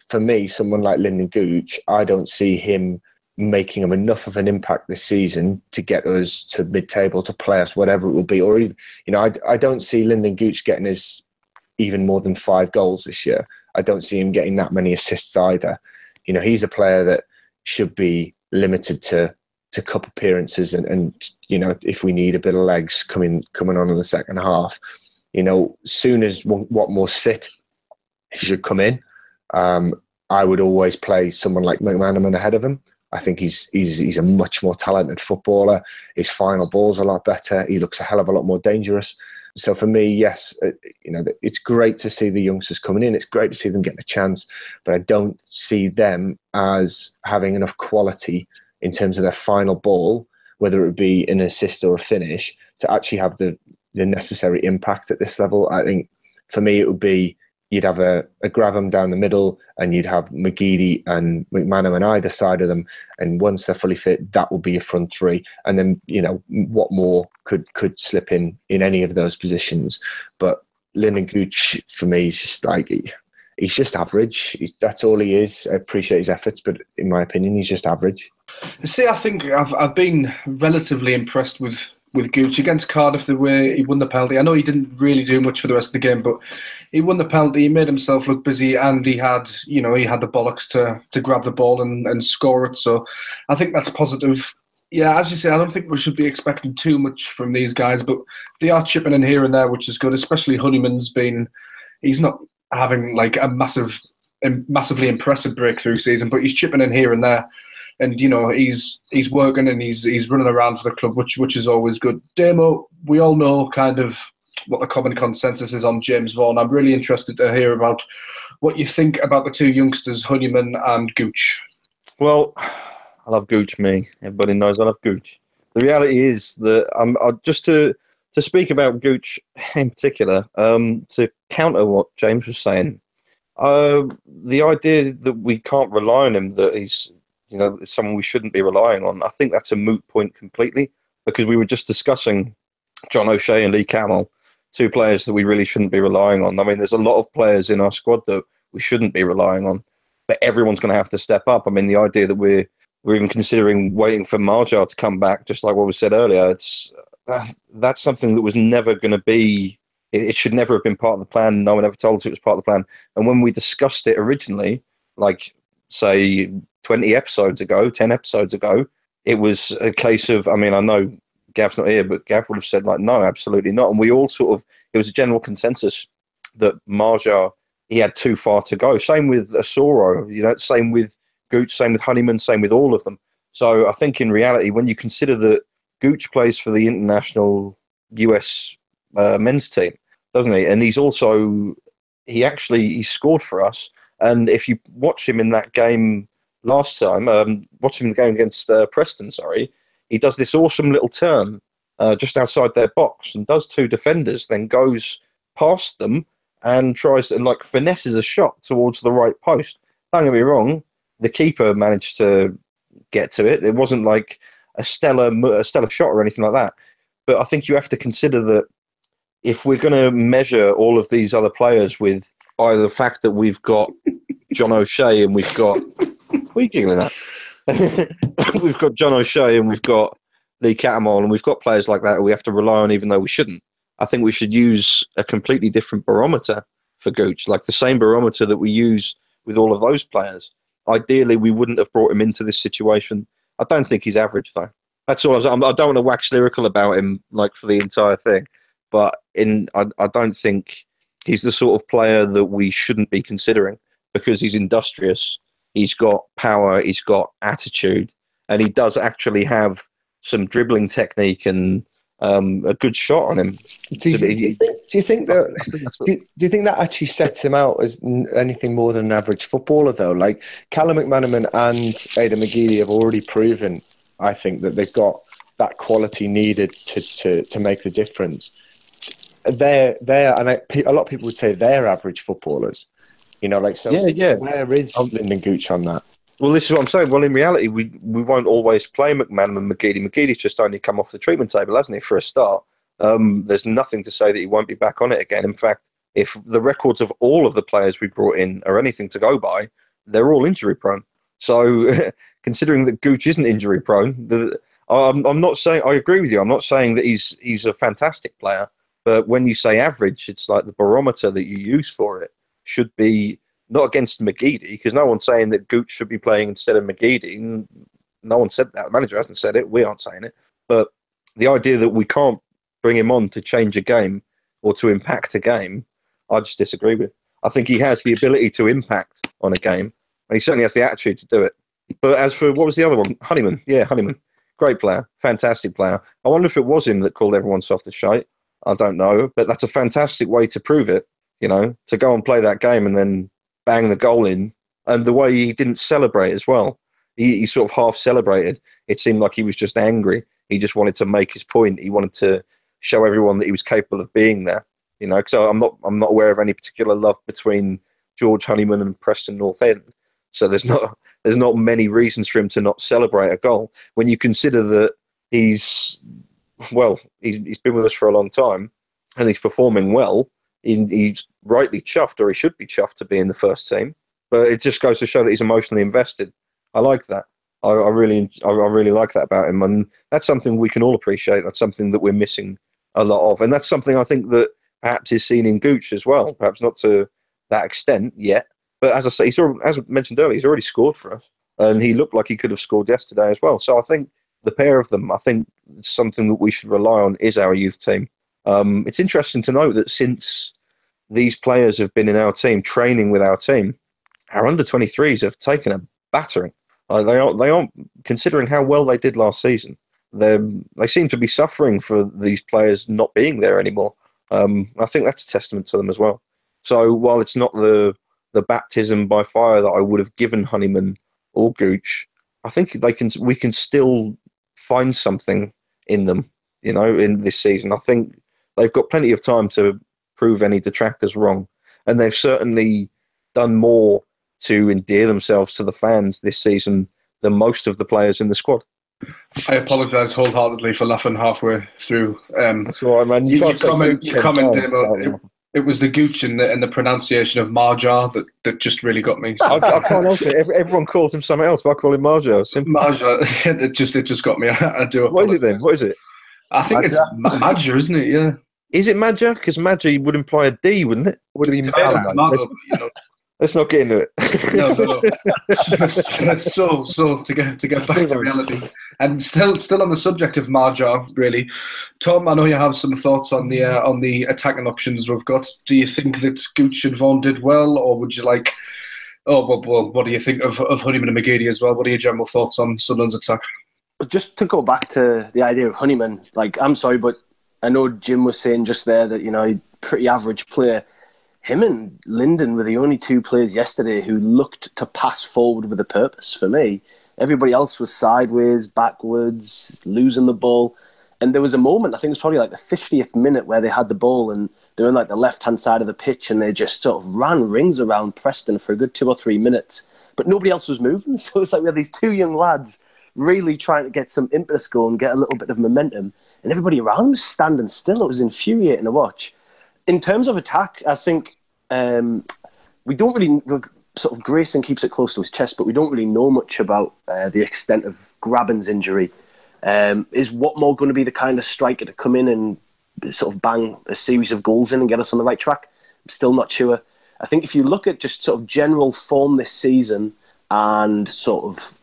[SPEAKER 4] for me, someone like Lyndon Gooch, I don't see him making enough of an impact this season to get us to mid-table, to play us, whatever it will be. Or even, I don't see Lyndon Gooch getting his even more than 5 goals this year. I don't see him getting that many assists either. He's a player that should be limited to cup appearances, and if we need a bit of legs coming on in the second half, soon as Watmore's fit, he should come in. I would always play someone like McManaman ahead of him. I think he's a much more talented footballer. His final ball's a lot better. He looks a hell of a lot more dangerous. So for me, yes, it's great to see the youngsters coming in. It's great to see them getting a chance, but I don't see them as having enough quality in terms of their final ball, whether it be an assist or a finish, to actually have the necessary impact at this level. I think for me, it would be you'd have a Graham down the middle, and you'd have McGeady and McManaman on either side of them. And once they're fully fit, that will be your front three. And then, what more could slip in any of those positions. But Lyndon Gooch, for me, is just like, he's just average. That's all he is. I appreciate his efforts, but in my opinion, he's just average.
[SPEAKER 1] See, I think I've been relatively impressed with Gooch against Cardiff, the way he won the penalty. I know he didn't really do much for the rest of the game, but he won the penalty. He made himself look busy, and he had the bollocks to grab the ball and score it. So I think that's positive. Yeah, as you say, I don't think we should be expecting too much from these guys, but they are chipping in here and there, which is good. Especially Honeyman's he's not having like a massively impressive breakthrough season, but he's chipping in here and there. And he's working and he's running around for the club, which is always good. Damo, we all know kind of what the common consensus is on James Vaughan. I'm really interested to hear about what you think about the two youngsters, Honeyman and Gooch.
[SPEAKER 3] Well, I love Gooch, me. Everybody knows I love Gooch. The reality is that just to speak about Gooch in particular, to counter what James was saying, the idea that we can't rely on him, that he's someone we shouldn't be relying on, I think that's a moot point completely, because we were just discussing John O'Shea and Lee Cattermole, two players that we really shouldn't be relying on. I mean, there's a lot of players in our squad that we shouldn't be relying on, but everyone's going to have to step up. I mean, the idea that we're even considering waiting for Marjar to come back, just like what was said earlier, that's something that was never going to be, it should never have been part of the plan. No one ever told us it was part of the plan. And when we discussed it originally, like, say, 20 episodes ago, 10 episodes ago, it was a case of, I mean, I know Gav's not here, but Gav would have said, like, no, absolutely not. And we all it was a general consensus that Marjar, he had too far to go. Same with Asoro, same with Gooch, same with Honeyman, same with all of them. So I think in reality, when you consider that Gooch plays for the international US men's team, doesn't he? And he's also, he scored for us. And if you watch him in that game last time, watching the game against Preston, he does this awesome little turn just outside their box and does two defenders, then goes past them and tries to, finesses a shot towards the right post. Don't get me wrong, the keeper managed to get to it. It wasn't like a stellar shot or anything like that. But I think you have to consider that if we're going to measure all of these other players with either the fact that we've got John O'Shea and we've got... What are you giggling at? We've got John O'Shea and we've got Lee Cattermole and we've got players like that who we have to rely on even though we shouldn't. I think we should use a completely different barometer for Gooch, like the same barometer that we use with all of those players. Ideally, we wouldn't have brought him into this situation. I don't think he's average, though. That's all I don't want to wax lyrical about him, for the entire thing. But I don't think he's the sort of player that we shouldn't be considering because he's industrious. He's got power, he's got attitude, and he does actually have some dribbling technique and a good shot on him.
[SPEAKER 4] Do you think that actually sets him out as anything more than an average footballer, though? Like Callum McManaman and Aidan McGeady have already proven, I think, that they've got that quality needed to make the difference. A lot of people would say they're average footballers. Where is Lyndon Gooch on that?
[SPEAKER 3] Well, this is what I'm saying. Well, in reality, we won't always play McManaman and McGeady. McGeady's just only come off the treatment table, hasn't he, for a start? There's nothing to say that he won't be back on it again. In fact, if the records of all of the players we brought in are anything to go by, they're all injury prone. So considering that Gooch isn't injury prone, I'm not saying, I agree with you. I'm not saying that he's a fantastic player, but when you say average, it's like the barometer that you use for it should be not against McGeady, because no one's saying that Gooch should be playing instead of McGeady. No one said that. The manager hasn't said it. We aren't saying it. But the idea that we can't bring him on to change a game or to impact a game, I just disagree with. I think he has the ability to impact on a game, and he certainly has the attitude to do it. But as for, what was the other one? Honeyman. Yeah, Honeyman. Great player. Fantastic player. I wonder if it was him that called everyone soft as shite. I don't know. But that's a fantastic way to prove it, to go and play that game and then bang the goal in. And the way he didn't celebrate as well. He sort of half celebrated. It seemed like he was just angry. He just wanted to make his point. He wanted to show everyone that he was capable of being there. You know, because I'm not aware of any particular love between George Honeyman and Preston North End. So there's not many reasons for him to not celebrate a goal when you consider that he's been with us for a long time and he's performing well. He's rightly chuffed, or he should be chuffed to be in the first team. But it just goes to show that he's emotionally invested. I like that. I really like that about him, and that's something we can all appreciate. That's something that we're missing a lot of, and that's something I think that perhaps is seen in Gooch as well. Perhaps not to that extent yet, but as I say, as mentioned earlier, he's already scored for us, and he looked like he could have scored yesterday as well. So I think the pair of them, I think something that we should rely on is our youth team. It's interesting to note that since these players have been in our team, training with our team, our under-23s have taken a battering. They aren't, considering how well they did last season. They seem to be suffering for these players not being there anymore. I think that's a testament to them as well. So while it's not the baptism by fire that I would have given Honeyman or Gooch, I think we can still find something in them, you know, in this season. I think they've got plenty of time to prove any detractors wrong, and they've certainly done more to endear themselves to the fans this season than most of the players in the squad.
[SPEAKER 1] I apologise wholeheartedly for laughing halfway through.
[SPEAKER 3] That's all right, man.
[SPEAKER 1] You comment, Damo, it was the Gooch and the pronunciation of Marjar that just really got me.
[SPEAKER 3] I can't help it. Everyone calls him something else, but I call him Marjar.
[SPEAKER 1] Marjar, it just got me. I do apologise.
[SPEAKER 3] What is it then? What is it?
[SPEAKER 1] I think it's Madja, isn't it? Yeah.
[SPEAKER 3] Is it Madja? Because Madja would imply a D, wouldn't it? Would it be Madja? Let's not get into it.
[SPEAKER 1] No. So to get back to reality, and still on the subject of Marjar, really, Tom, I know you have some thoughts on the attacking options we've got. Do you think that Gooch and Vaughan did well, or would you like? Oh well, what do you think of Honeyman and McGeady as well? What are your general thoughts on Sunderland's attack?
[SPEAKER 2] Just to go back to the idea of Honeyman, like, I'm sorry, but I know Jim was saying just there that, you know, pretty average player. Him and Linden were the only two players yesterday who looked to pass forward with a purpose for me. Everybody else was sideways, backwards, losing the ball. And there was a moment, I think it was probably like the 50th minute, where they had the ball and they were on like the left-hand side of the pitch and they just sort of ran rings around Preston for a good 2 or 3 minutes. But nobody else was moving. So it's like we had these two young lads really trying to get some impetus going, get a little bit of momentum. And everybody around was standing still. It was infuriating to watch. In terms of attack, I think we don't really... Sort of Grayson keeps it close to his chest, but we don't really know much about the extent of Graben's injury. Is Watmore going to be the kind of striker to come in and sort of bang a series of goals in and get us on the right track? I'm still not sure. I think if you look at just sort of general form this season and sort of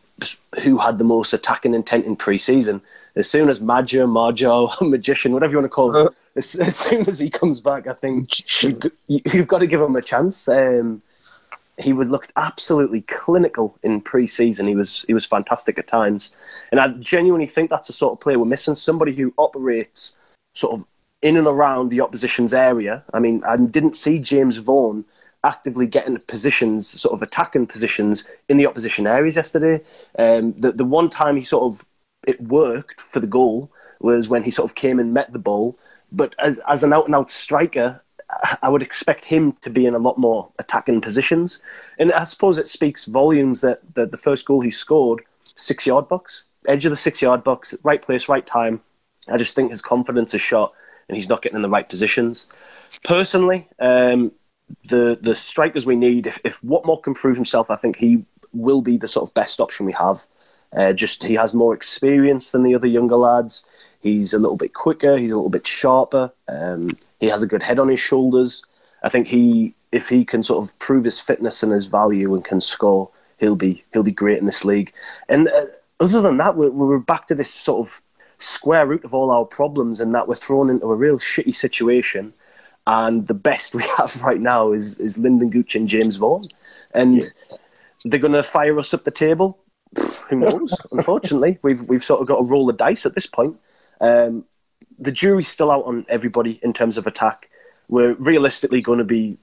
[SPEAKER 2] who had the most attacking intent in pre-season, as soon as Marjo, Magician, whatever you want to call him, as soon as he comes back, I think you've got to give him a chance. He would look absolutely clinical in pre-season. He was fantastic at times. And I genuinely think that's the sort of player we're missing, somebody who operates sort of in and around the opposition's area. I mean, I didn't see James Vaughan actively getting positions, sort of attacking positions in the opposition areas yesterday. The one time it worked for the goal was when he sort of came and met the ball. But as an out-and-out striker, I would expect him to be in a lot more attacking positions. And I suppose it speaks volumes that the first goal he scored, 6-yard box, edge of the 6-yard box, right place, right time. I just think his confidence is shot and he's not getting in the right positions. Personally, the strikers we need, if Watmore can prove himself, I think he will be the sort of best option we have. He has more experience than the other younger lads. He's a little bit quicker. He's a little bit sharper. He has a good head on his shoulders. I think if he can sort of prove his fitness and his value and can score, he'll be great in this league. And other than that, we're back to this sort of square root of all our problems, and that we're thrown into a real shitty situation. And the best we have right now is Lyndon Gooch and James Vaughan. And they're going to fire us up the table. Who knows? Unfortunately, we've sort of got to roll the dice at this point. The jury's still out on everybody in terms of attack. We're realistically going to be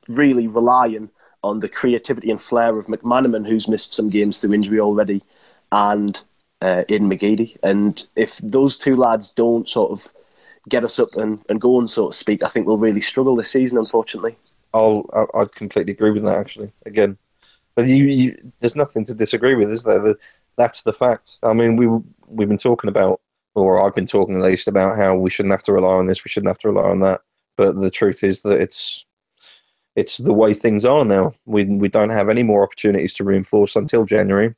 [SPEAKER 2] really relying on the creativity and flair of McManaman, who's missed some games through injury already, and Aidan McGeady. And if those two lads don't sort of get us up and going, so to speak, I think we'll really struggle this season, unfortunately.
[SPEAKER 3] I'd completely agree with that, actually. Again, but there's nothing to disagree with, is there? That's the fact. I mean, we've been talking about, or I've been talking at least, about how we shouldn't have to rely on this, we shouldn't have to rely on that. But the truth is that it's the way things are now. We don't have any more opportunities to reinforce until January.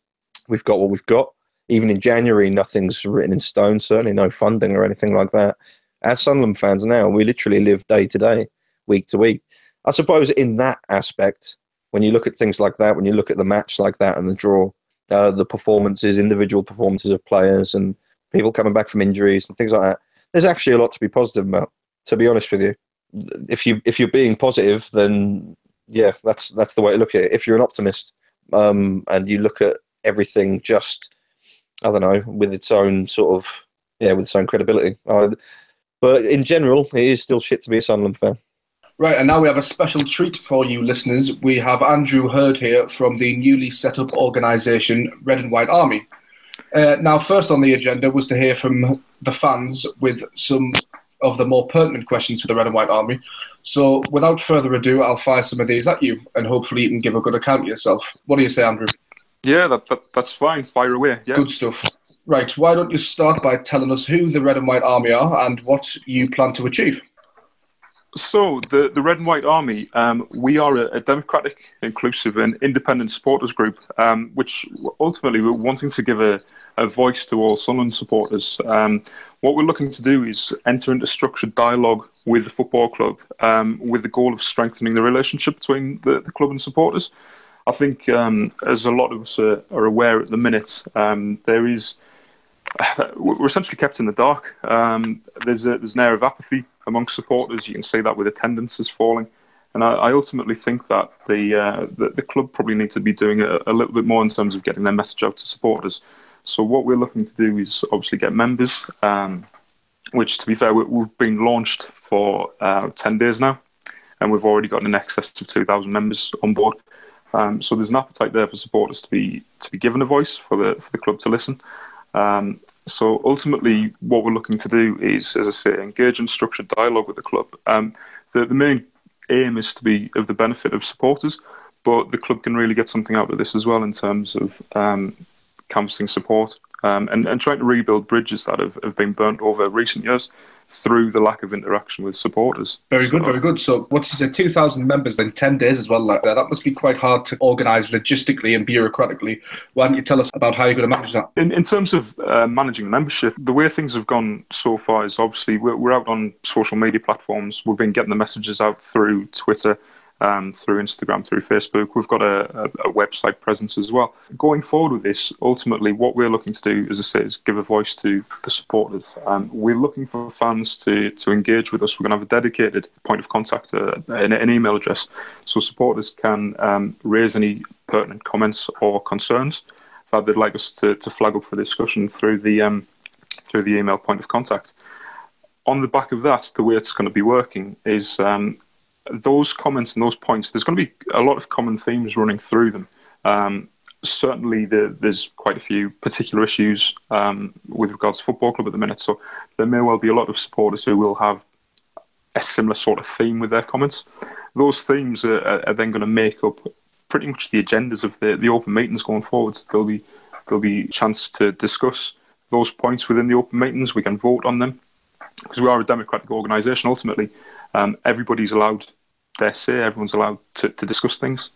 [SPEAKER 3] We've got what we've got. Even in January, nothing's written in stone, certainly no funding or anything like that. As Sunderland fans now, we literally live day to day, week to week. I suppose in that aspect, when you look at things like that, when you look at the match like that and the draw, the performances, individual performances of players and people coming back from injuries and things like that, there's actually a lot to be positive about, to be honest with you. If you're being positive, then yeah, that's the way to look at it. If you're an optimist, and you look at everything just, I don't know, with its own sort of, with its own credibility. But in general, it is still shit to be a Sunderland fan.
[SPEAKER 1] Right, and now we have a special treat for you listeners. We have Andrew Hurd here from the newly set up organisation Red and White Army. Now, first on the agenda was to hear from the fans with some of the more pertinent questions for the Red and White Army. So without further ado, I'll fire some of these at you and hopefully you can give a good account of yourself. What do you say, Andrew?
[SPEAKER 5] Yeah, that's fine. Fire away. Yeah.
[SPEAKER 1] Good stuff. Right, why don't you start by telling us who the Red and White Army are and what you plan to achieve?
[SPEAKER 5] So, the Red and White Army, we are a democratic, inclusive and independent supporters group, which ultimately we're wanting to give a voice to all Sunderland supporters. What we're looking to do is enter into structured dialogue with the football club with the goal of strengthening the relationship between the club and supporters. I think, as a lot of us are aware at the minute, we're essentially kept in the dark. There's an air of apathy amongst supporters. You can see that with attendance is falling, and I ultimately think that the club probably needs to be doing a little bit more in terms of getting their message out to supporters. So what we're looking to do is obviously get members, which, to be fair, we've been launched for 10 days now, and we've already got in excess of 2,000 members on board. So there's an appetite there for supporters to be given a voice, for the club to listen. So ultimately, what we're looking to do is, as I say, engage in structured dialogue with the club. The main aim is to be of the benefit of supporters, but the club can really get something out of this as well in terms of canvassing support and trying to rebuild bridges that have been burnt over recent years through the lack of interaction with supporters.
[SPEAKER 1] Very good. So what you said, 2,000 members in 10 days as well, like that. That must be quite hard to organise logistically and bureaucratically. Why don't you tell us about how you're going to manage that? In
[SPEAKER 5] terms of managing membership, the way things have gone so far is obviously we're out on social media platforms. We've been getting the messages out through Twitter, through Instagram, through Facebook. We've got a website presence as well. Going forward with this, ultimately what we're looking to do, as I say, is give a voice to the supporters. We're looking for fans to engage with us. We're going to have a dedicated point of contact, an email address, so supporters can raise any pertinent comments or concerns that they'd like us to flag up for discussion through the email point of contact. On the back of that, the way it's going to be working is those comments and those points, there's going to be a lot of common themes running through them. Certainly, there's quite a few particular issues with regards to football club at the minute, so there may well be a lot of supporters who will have a similar sort of theme with their comments. Those themes are then going to make up pretty much the agendas of the open meetings going forwards. There'll be a chance to discuss those points within the open meetings. We can vote on them because we are a democratic organisation. Ultimately, everybody's allowed their say. Everyone's allowed to discuss things.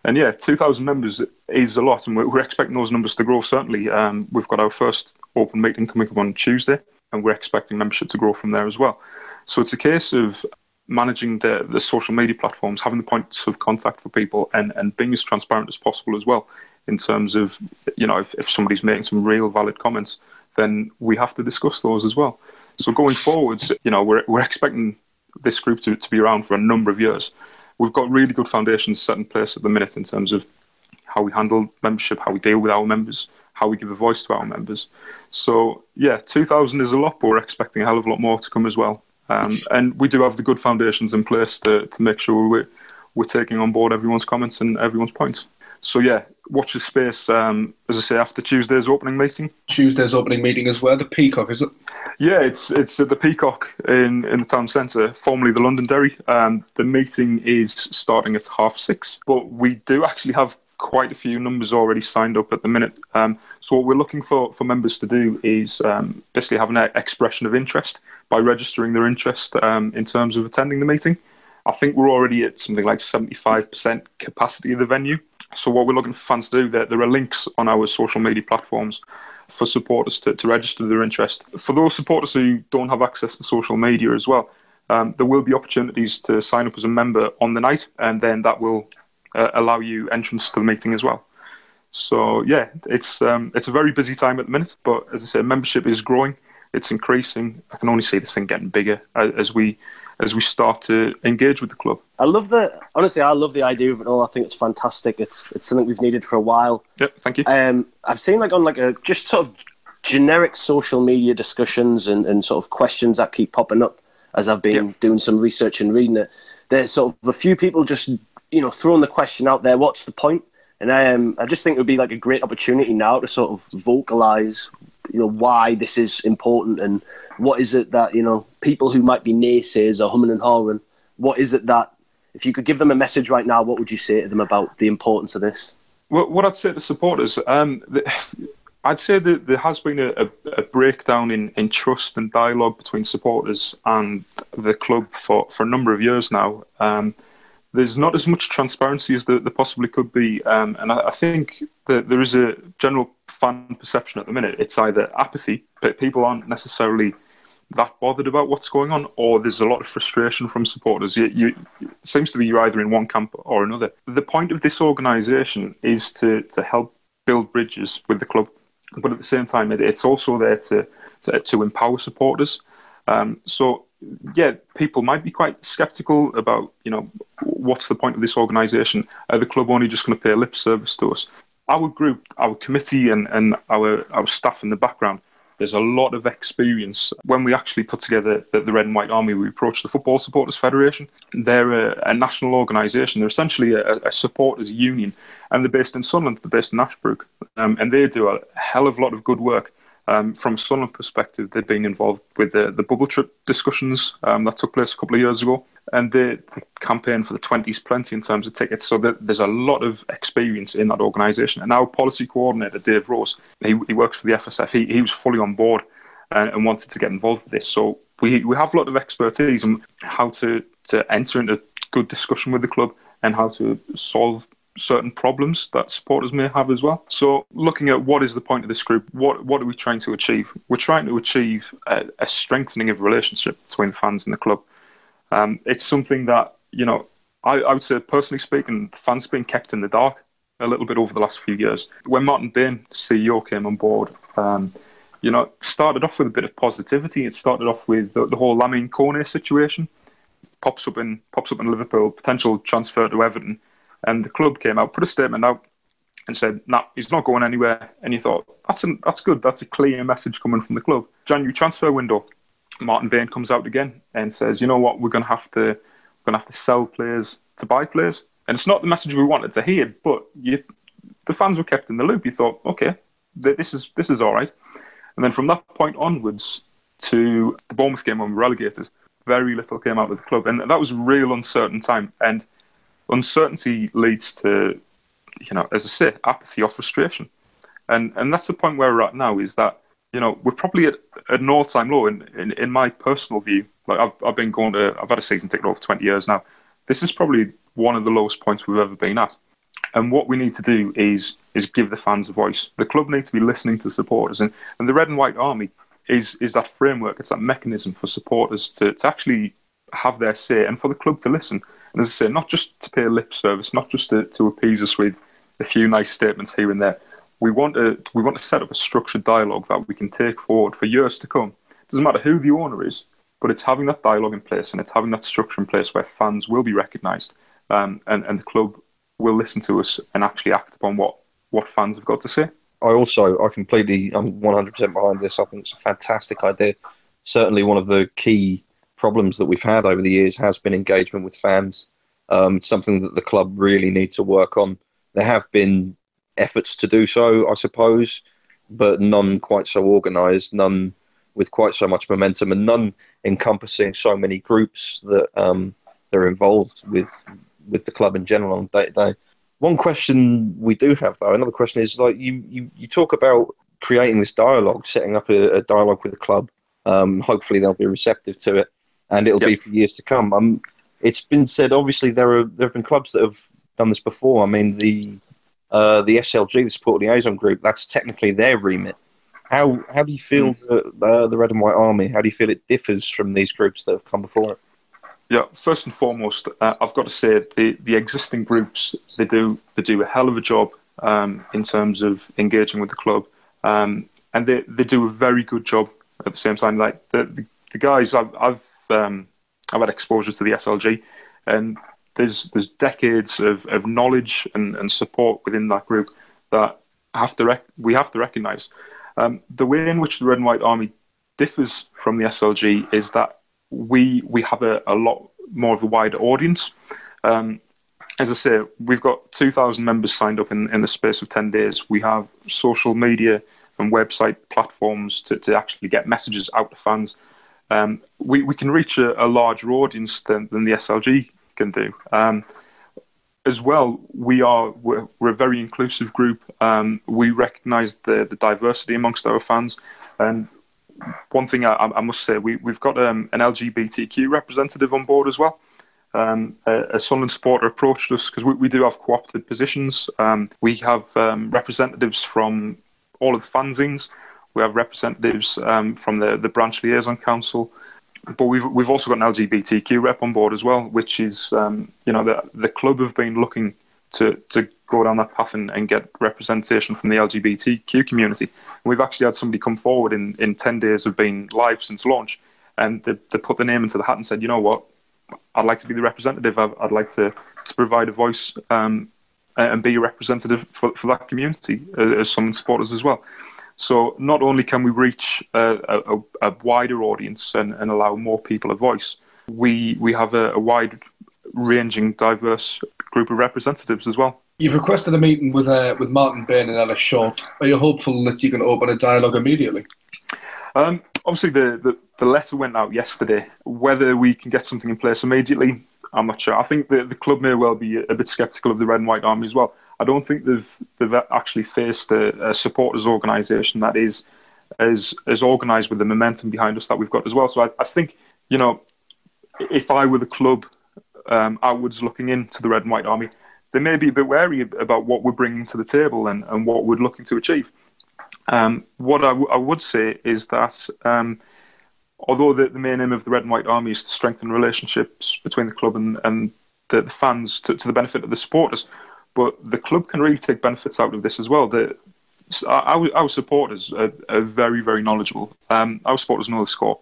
[SPEAKER 5] And yeah, 2,000 members is a lot, and we're expecting those numbers to grow, certainly. We've got our first open meeting coming up on Tuesday, and we're expecting membership to grow from there as well. So it's a case of managing the social media platforms, having the points of contact for people, and being as transparent as possible as well, in terms of, if somebody's making some real valid comments, then we have to discuss those as well. So going forwards, we're expecting this group to be around for a number of years. We've got really good foundations set in place at the minute in terms of how we handle membership, how we deal with our members, how we give a voice to our members. So yeah, 2,000 is a lot, but we're expecting a hell of a lot more to come as well. And we do have the good foundations in place to make sure we're taking on board everyone's comments and everyone's points. So yeah, watch the space, as I say, after Tuesday's opening meeting.
[SPEAKER 1] Tuesday's opening meeting is where? The Peacock, is it?
[SPEAKER 5] Yeah, it's at the Peacock in the town centre, formerly the Londonderry. The meeting is starting at 6:30, but we do actually have quite a few numbers already signed up at the minute. So what we're looking for members to do is basically have an expression of interest by registering their interest in terms of attending the meeting. I think we're already at something like 75% capacity of the venue. So what we're looking for fans to do, there are links on our social media platforms for supporters to register their interest. For those supporters who don't have access to social media as well, there will be opportunities to sign up as a member on the night, and then that will allow you entrance to the meeting as well. So yeah, it's a very busy time at the minute, but as I say, membership is growing, it's increasing. I can only see this thing getting bigger as we start to engage with the club.
[SPEAKER 2] I love the idea of it all. I think it's fantastic. It's something we've needed for a while.
[SPEAKER 5] Yep, thank you.
[SPEAKER 2] I've seen on a just sort of generic social media discussions and sort of questions that keep popping up as I've been doing some research and reading it. There's sort of a few people just throwing the question out there, what's the point? And I just think it would be a great opportunity now to sort of vocalise why this is important, and what is it that people who might be naysayers or humming and hawing, what is it that, if you could give them a message right now, what would you say to them about the importance of this?
[SPEAKER 5] Well, what I'd say to supporters, I'd say that there has been a breakdown in trust and dialogue between supporters and the club for a number of years now. There's not as much transparency as there possibly could be, and I think that there is a general fan perception at the minute. It's either apathy, but people aren't necessarily that bothered about what's going on, or there's a lot of frustration from supporters. It seems to be you're either in one camp or another. The point of this organisation is to help build bridges with the club, but at the same time, it's also there to empower supporters. So yeah, people might be quite sceptical about, what's the point of this organisation? Are the club only just going to pay lip service to us? Our group, our committee and our staff in the background, there's a lot of experience. When we actually put together the Red and White Army, we approached the Football Supporters Federation. They're a national organisation. They're essentially a supporters union, and they're based in Sunderland, they're based in Ashbrook, and they do a hell of a lot of good work. From a Sunderland perspective, they've been involved with the bubble trip discussions that took place a couple of years ago, and they campaign for the 20s plenty in terms of tickets. So there's a lot of experience in that organisation. And our policy coordinator, Dave Rose, he works for the FSF. He was fully on board and wanted to get involved with this. So we have a lot of expertise on how to enter into good discussion with the club and how to solve certain problems that supporters may have as well. So looking at what is the point of this group, what are we trying to achieve? We're trying to achieve a strengthening of relationship between fans and the club. It's something that, I would say, personally speaking, fans have been kept in the dark a little bit over the last few years. When Martin Bain, CEO, came on board, started off with a bit of positivity. It started off with the whole Lamine Kone situation. Pops up in Liverpool, potential transfer to Everton. And the club came out, put a statement out and said, nah, he's not going anywhere. And you thought, that's good. That's a clear message coming from the club. January transfer window, Martin Bain comes out again and says, you know what, we're going to have to sell players to buy players. And it's not the message we wanted to hear, but the fans were kept in the loop. You thought, okay, this is all right. And then from that point onwards to the Bournemouth game when we were relegated, very little came out of the club. And that was a real uncertain time. And uncertainty leads to, as I say, apathy or frustration. And that's the point where we're at now, is that, we're probably at an all-time low in my personal view. Like I've had a season ticket over 20 years now. This is probably one of the lowest points we've ever been at. And what we need to do is give the fans a voice. The club needs to be listening to supporters. And the Red and White Army is that framework, it's that mechanism for supporters to actually have their say and for the club to listen. And as I say, not just to pay lip service, not just to appease us with a few nice statements here and there. We want to set up a structured dialogue that we can take forward for years to come. It doesn't matter who the owner is, but it's having that dialogue in place and it's having that structure in place where fans will be recognised and the club will listen to us and actually act upon what fans have got to say.
[SPEAKER 3] I'm 100% behind this. I think it's a fantastic idea. Certainly one of the key problems that we've had over the years has been engagement with fans. Something that the club really need to work on. There have been efforts to do so, I suppose, but none quite so organised, none with quite so much momentum, and none encompassing so many groups that are involved with the club in general on day to day. One question we do have, though, another question is, like, you talk about creating this dialogue, setting up a dialogue with the club. Hopefully they'll be receptive to it, and it'll be for years to come. It's been said, obviously, there have been clubs that have done this before. I mean, the SLG, the Support Liaison Group, that's technically their remit. How do you feel the Red and White Army? How do you feel it differs from these groups that have come before it?
[SPEAKER 5] Yeah, first and foremost, I've got to say the existing groups, they do a hell of a job in terms of engaging with the club, and they do a very good job at the same time. Like the guys, I've had exposure to the SLG, and there's decades of knowledge and support within that group that we have to recognise. The way in which the Red and White Army differs from the SLG is that we have a lot more of a wider audience. As I say, we've got 2,000 members signed up in the space of 10 days. We have social media and website platforms to actually get messages out to fans. We can reach a larger audience than the SLG can do. As well, we're a very inclusive group. We recognise the diversity amongst our fans, and one thing I must say, we've got an LGBTQ representative on board as well. A Sunderland supporter approached us because we do have co-opted positions. We have representatives from all of the fanzines. We have representatives from the branch liaison council, but we've also got an LGBTQ rep on board as well, which is the club have been looking to go down that path and get representation from the LGBTQ community. And we've actually had somebody come forward in 10 days of being live since launch, and they put their name into the hat and said, you know what, I'd like to be the representative. I'd like to provide a voice and be a representative for that community as some supporters as well. So not only can we reach a wider audience and allow more people a voice, we have a wide-ranging, diverse group of representatives as well.
[SPEAKER 1] You've requested a meeting with Martin Bain and Ellis Short. Are you hopeful that you can open a dialogue immediately?
[SPEAKER 5] Obviously, the letter went out yesterday. Whether we can get something in place immediately, I'm not sure. I think the club may well be a bit sceptical of the Red and White Army as well. I don't think they've actually faced a supporters organisation that is as organised with the momentum behind us that we've got as well. So I think, if I were the club outwards looking into the Red and White Army, they may be a bit wary about what we're bringing to the table and what we're looking to achieve. What I would say is that although the main aim of the Red and White Army is to strengthen relationships between the club and the fans to the benefit of the supporters, but the club can really take benefits out of this as well. Our supporters are very, very knowledgeable. Our supporters know the score.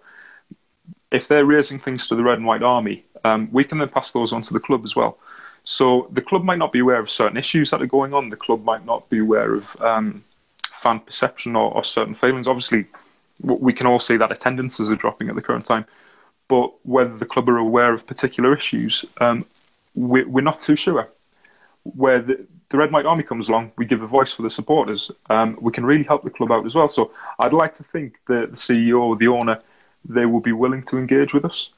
[SPEAKER 5] If they're raising things to the Red and White Army, we can then pass those on to the club as well. So the club might not be aware of certain issues that are going on. The club might not be aware of fan perception or certain feelings. Obviously, we can all see that attendances are dropping at the current time. But whether the club are aware of particular issues, we're not too sure. Where the Red and White Army comes along, we give a voice for the supporters. We can really help the club out as well. So I'd like to think that the CEO, the owner, they will be willing to engage with us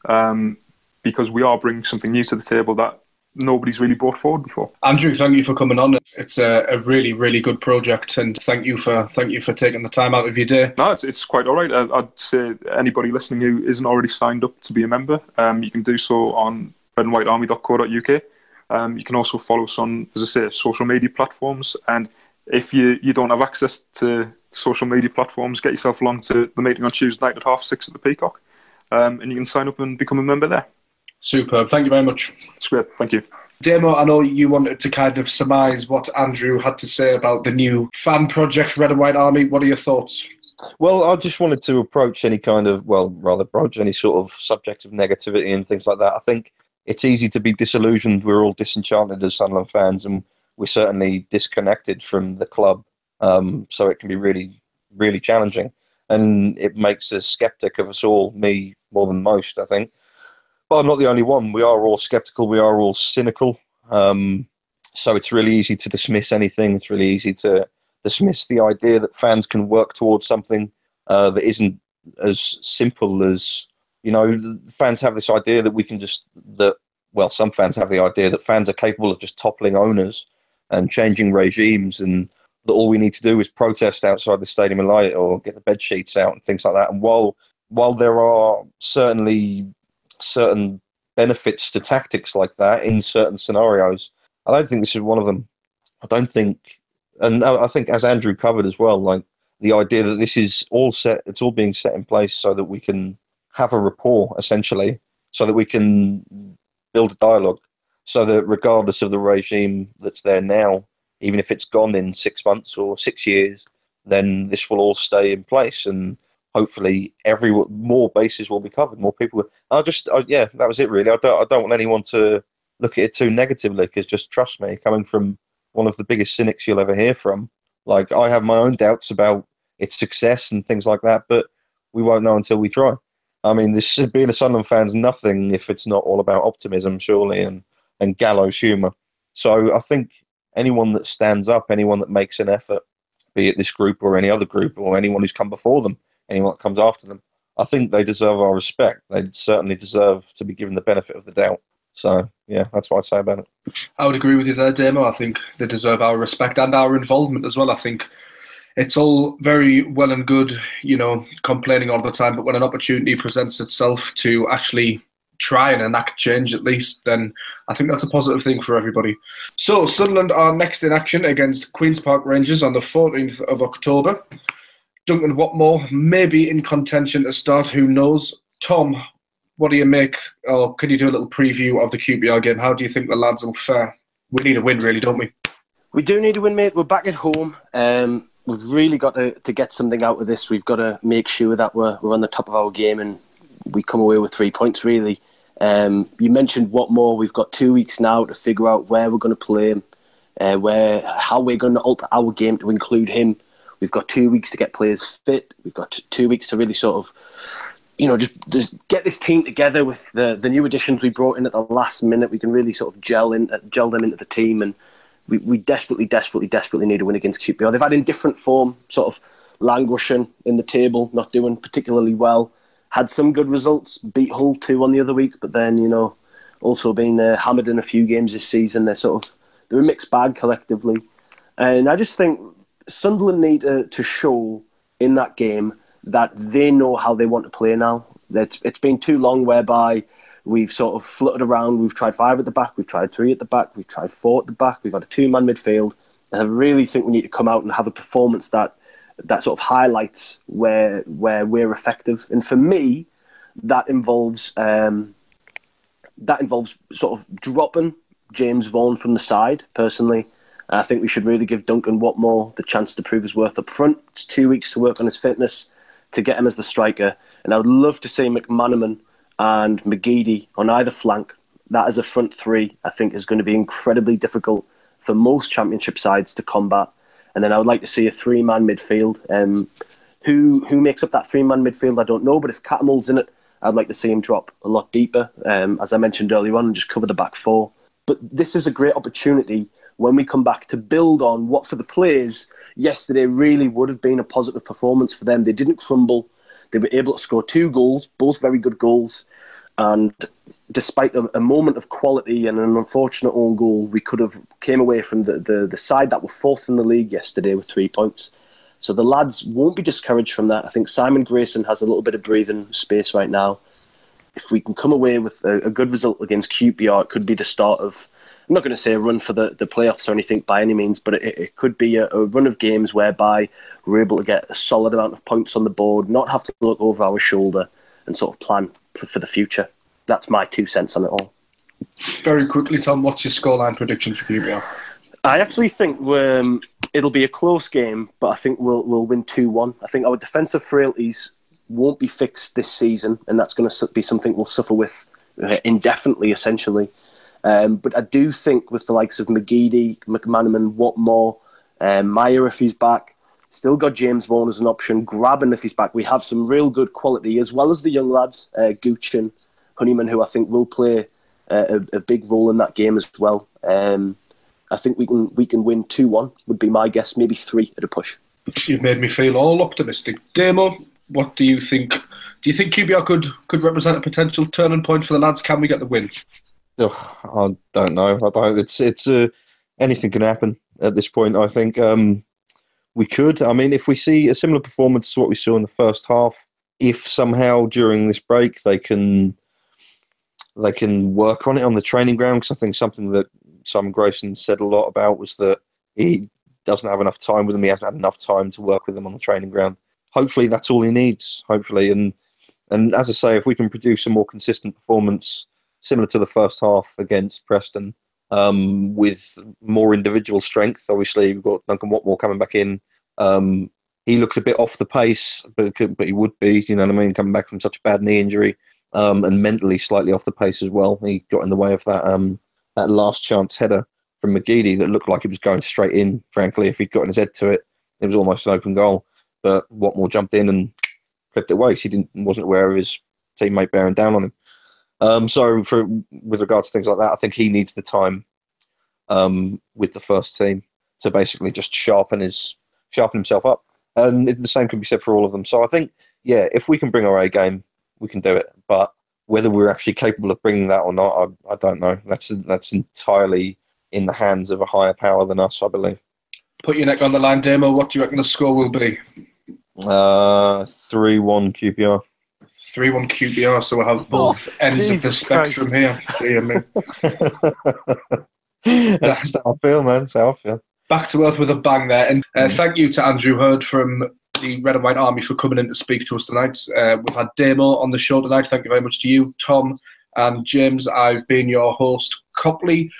[SPEAKER 5] because we are bringing something new to the table that nobody's really brought forward before.
[SPEAKER 1] Andrew, thank you for coming on. It's a really, really good project, and thank you for taking the time out of your day.
[SPEAKER 5] No, it's quite all right. I'd say anybody listening who isn't already signed up to be a member, you can do so on redandwhitearmy.co.uk. You can also follow us on, as I say, social media platforms. And if you don't have access to social media platforms, get yourself along to the meeting on Tuesday night at 6:30 at the Peacock, and you can sign up and become a member there.
[SPEAKER 1] Superb. Thank you very much.
[SPEAKER 5] It's great. Thank you.
[SPEAKER 1] Damo, I know you wanted to kind of surmise what Andrew had to say about the new fan project, Red and White Army. What are your thoughts?
[SPEAKER 3] Well, I just wanted to approach any sort of subject of negativity and things like that. I think it's easy to be disillusioned. We're all disenchanted as Sunderland fans, and we're certainly disconnected from the club. So it can be really, really challenging. And it makes a sceptic of us all, me more than most, I think. But I'm not the only one. We are all sceptical. We are all cynical. So it's really easy to dismiss anything. It's really easy to dismiss the idea that fans can work towards something that isn't as simple as, fans have this idea that we can some fans have the idea that fans are capable of just toppling owners and changing regimes, and that all we need to do is protest outside the Stadium of Light or get the bed sheets out and things like that. And while there are certainly certain benefits to tactics like that in certain scenarios, I don't think this is one of them. I think, as Andrew covered as well, like the idea that this is all set, it's all being set in place so that we can have a rapport, essentially, so that we can build a dialogue, so that regardless of the regime that's there now, even if it's gone in 6 months or 6 years, then this will all stay in place, and hopefully more bases will be covered, more people. That was it really. I don't want anyone to look at it too negatively, because just trust me, coming from one of the biggest cynics you'll ever hear from, like, I have my own doubts about its success and things like that, but we won't know until we try. I mean, being a Sunderland fan's nothing if it's not all about optimism, surely, and gallows humour. So I think anyone that stands up, anyone that makes an effort, be it this group or any other group or anyone who's come before them, anyone that comes after them, I think they deserve our respect. They certainly deserve to be given the benefit of the doubt. So, yeah, that's what I'd say about it.
[SPEAKER 1] I would agree with you there, Damo. I think they deserve our respect and our involvement as well. I think it's all very well and good, complaining all the time, but when an opportunity presents itself to actually try and enact change at least, then I think that's a positive thing for everybody. So Sunderland are next in action against Queen's Park Rangers on the 14th of October. Duncan Watmore may be in contention to start, who knows? Tom, what do you make, or can you do a little preview of the QPR game? How do you think the lads will fare? We need a win, really, don't we?
[SPEAKER 2] We do need a win, mate. We're back at home. We've really got to get something out of this. We've got to make sure that we're on the top of our game and we come away with 3 points, really. You mentioned Watmore. We've got 2 weeks now to figure out where we're going to play him, how we're going to alter our game to include him. We've got 2 weeks to get players fit. We've got 2 weeks to really sort of, just get this team together with the new additions we brought in at the last minute. We can really sort of gel them into the team, and we desperately need a win against QPR. They've had indifferent form, sort of languishing in the table, not doing particularly well. Had some good results, beat Hull 2-1 the other week, but then, also been hammered in a few games this season. They're a mixed bag collectively. And I just think Sunderland need to show in that game that they know how they want to play now. It's been too long whereby we've sort of fluttered around. We've tried 5 at the back, we've tried 3 at the back, we've tried 4 at the back, we've had a 2-man midfield. And I really think we need to come out and have a performance that sort of highlights where we're effective. And for me, that involves sort of dropping James Vaughan from the side, personally. I think we should really give Duncan Watmore the chance to prove his worth up front. It's 2 weeks to work on his fitness to get him as the striker. And I would love to see McManaman and McGeady on either flank. That as a front three, I think, is going to be incredibly difficult for most championship sides to combat. And then I would like to see a 3-man midfield. Who makes up that 3-man midfield, I don't know. But if Cattermole's in it, I'd like to see him drop a lot deeper, as I mentioned earlier on, and just cover the back 4. But this is a great opportunity when we come back to build on what, for the players, yesterday really would have been a positive performance for them. They didn't crumble. They were able to score 2 goals, both very good goals. And despite a moment of quality and an unfortunate own goal, we could have came away from the side that were 4th in the league yesterday with 3 points. So the lads won't be discouraged from that. I think Simon Grayson has a little bit of breathing space right now. If we can come away with a good result against QPR, it could be the start of, I'm not going to say a run for the playoffs or anything by any means, but it could be a run of games whereby we're able to get a solid amount of points on the board, not have to look over our shoulder and sort of plan for the future. That's my 2 cents on it all.
[SPEAKER 1] Very quickly, Tom, what's your scoreline prediction for QPR?
[SPEAKER 2] I actually think it'll be a close game, but I think we'll win 2-1. I think our defensive frailties won't be fixed this season, and that's going to be something we'll suffer with indefinitely, essentially. But I do think with the likes of McGeady, McManaman, Watmore, Meyer if he's back, still got James Vaughan as an option, Graben if he's back, we have some real good quality, as well as the young lads, Gooch and Honeyman, who I think will play a big role in that game as well. I think we can win 2-1 would be my guess, maybe 3 at a push.
[SPEAKER 1] You've made me feel all optimistic. Damo, what do you think? Do you think QPR could represent a potential turning point for the lads? Can we get the win?
[SPEAKER 3] I don't know. It's anything can happen at this point. I think we could. I mean, if we see a similar performance to what we saw in the first half, if somehow during this break they can work on it on the training ground, because I think something that Simon Grayson said a lot about was that he doesn't have enough time with them. He hasn't had enough time to work with them on the training ground. Hopefully, that's all he needs. Hopefully, and as I say, if we can produce a more consistent performance similar to the first half against Preston, with more individual strength. Obviously, we've got Duncan Watmore coming back in. He looks a bit off the pace, but he would be, you know what I mean, coming back from such a bad knee injury, and mentally slightly off the pace as well. He got in the way of that last chance header from McGeady that looked like it was going straight in, frankly. If he'd gotten his head to it, it was almost an open goal. But Watmore jumped in and clipped it away. He wasn't aware of his teammate bearing down on him. With regards to things like that, I think he needs the time with the first team to basically just sharpen himself up. And the same can be said for all of them. So I think, yeah, if we can bring our A game, we can do it. But whether we're actually capable of bringing that or not, I don't know. That's entirely in the hands of a higher power than us, I believe.
[SPEAKER 1] Put your neck on the line, Damo. What do you reckon the score will be?
[SPEAKER 3] 3-1 QPR.
[SPEAKER 1] 3-1 QPR, so we'll have both ends of the spectrum here. Dear me.
[SPEAKER 3] That's how I feel, man. That's how I feel.
[SPEAKER 1] Back to earth with a bang there. And thank you to Andrew Hurd from the Red and White Army for coming in to speak to us tonight. We've had Damo on the show tonight. Thank you very much to you, Tom and James. I've been your host, Copley.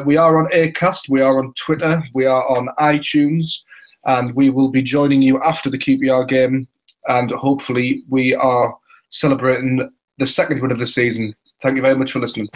[SPEAKER 1] We are on Acast, we are on Twitter, we are on iTunes, and we will be joining you after the QPR game, and hopefully we are celebrating the second win of the season. Thank you very much for listening.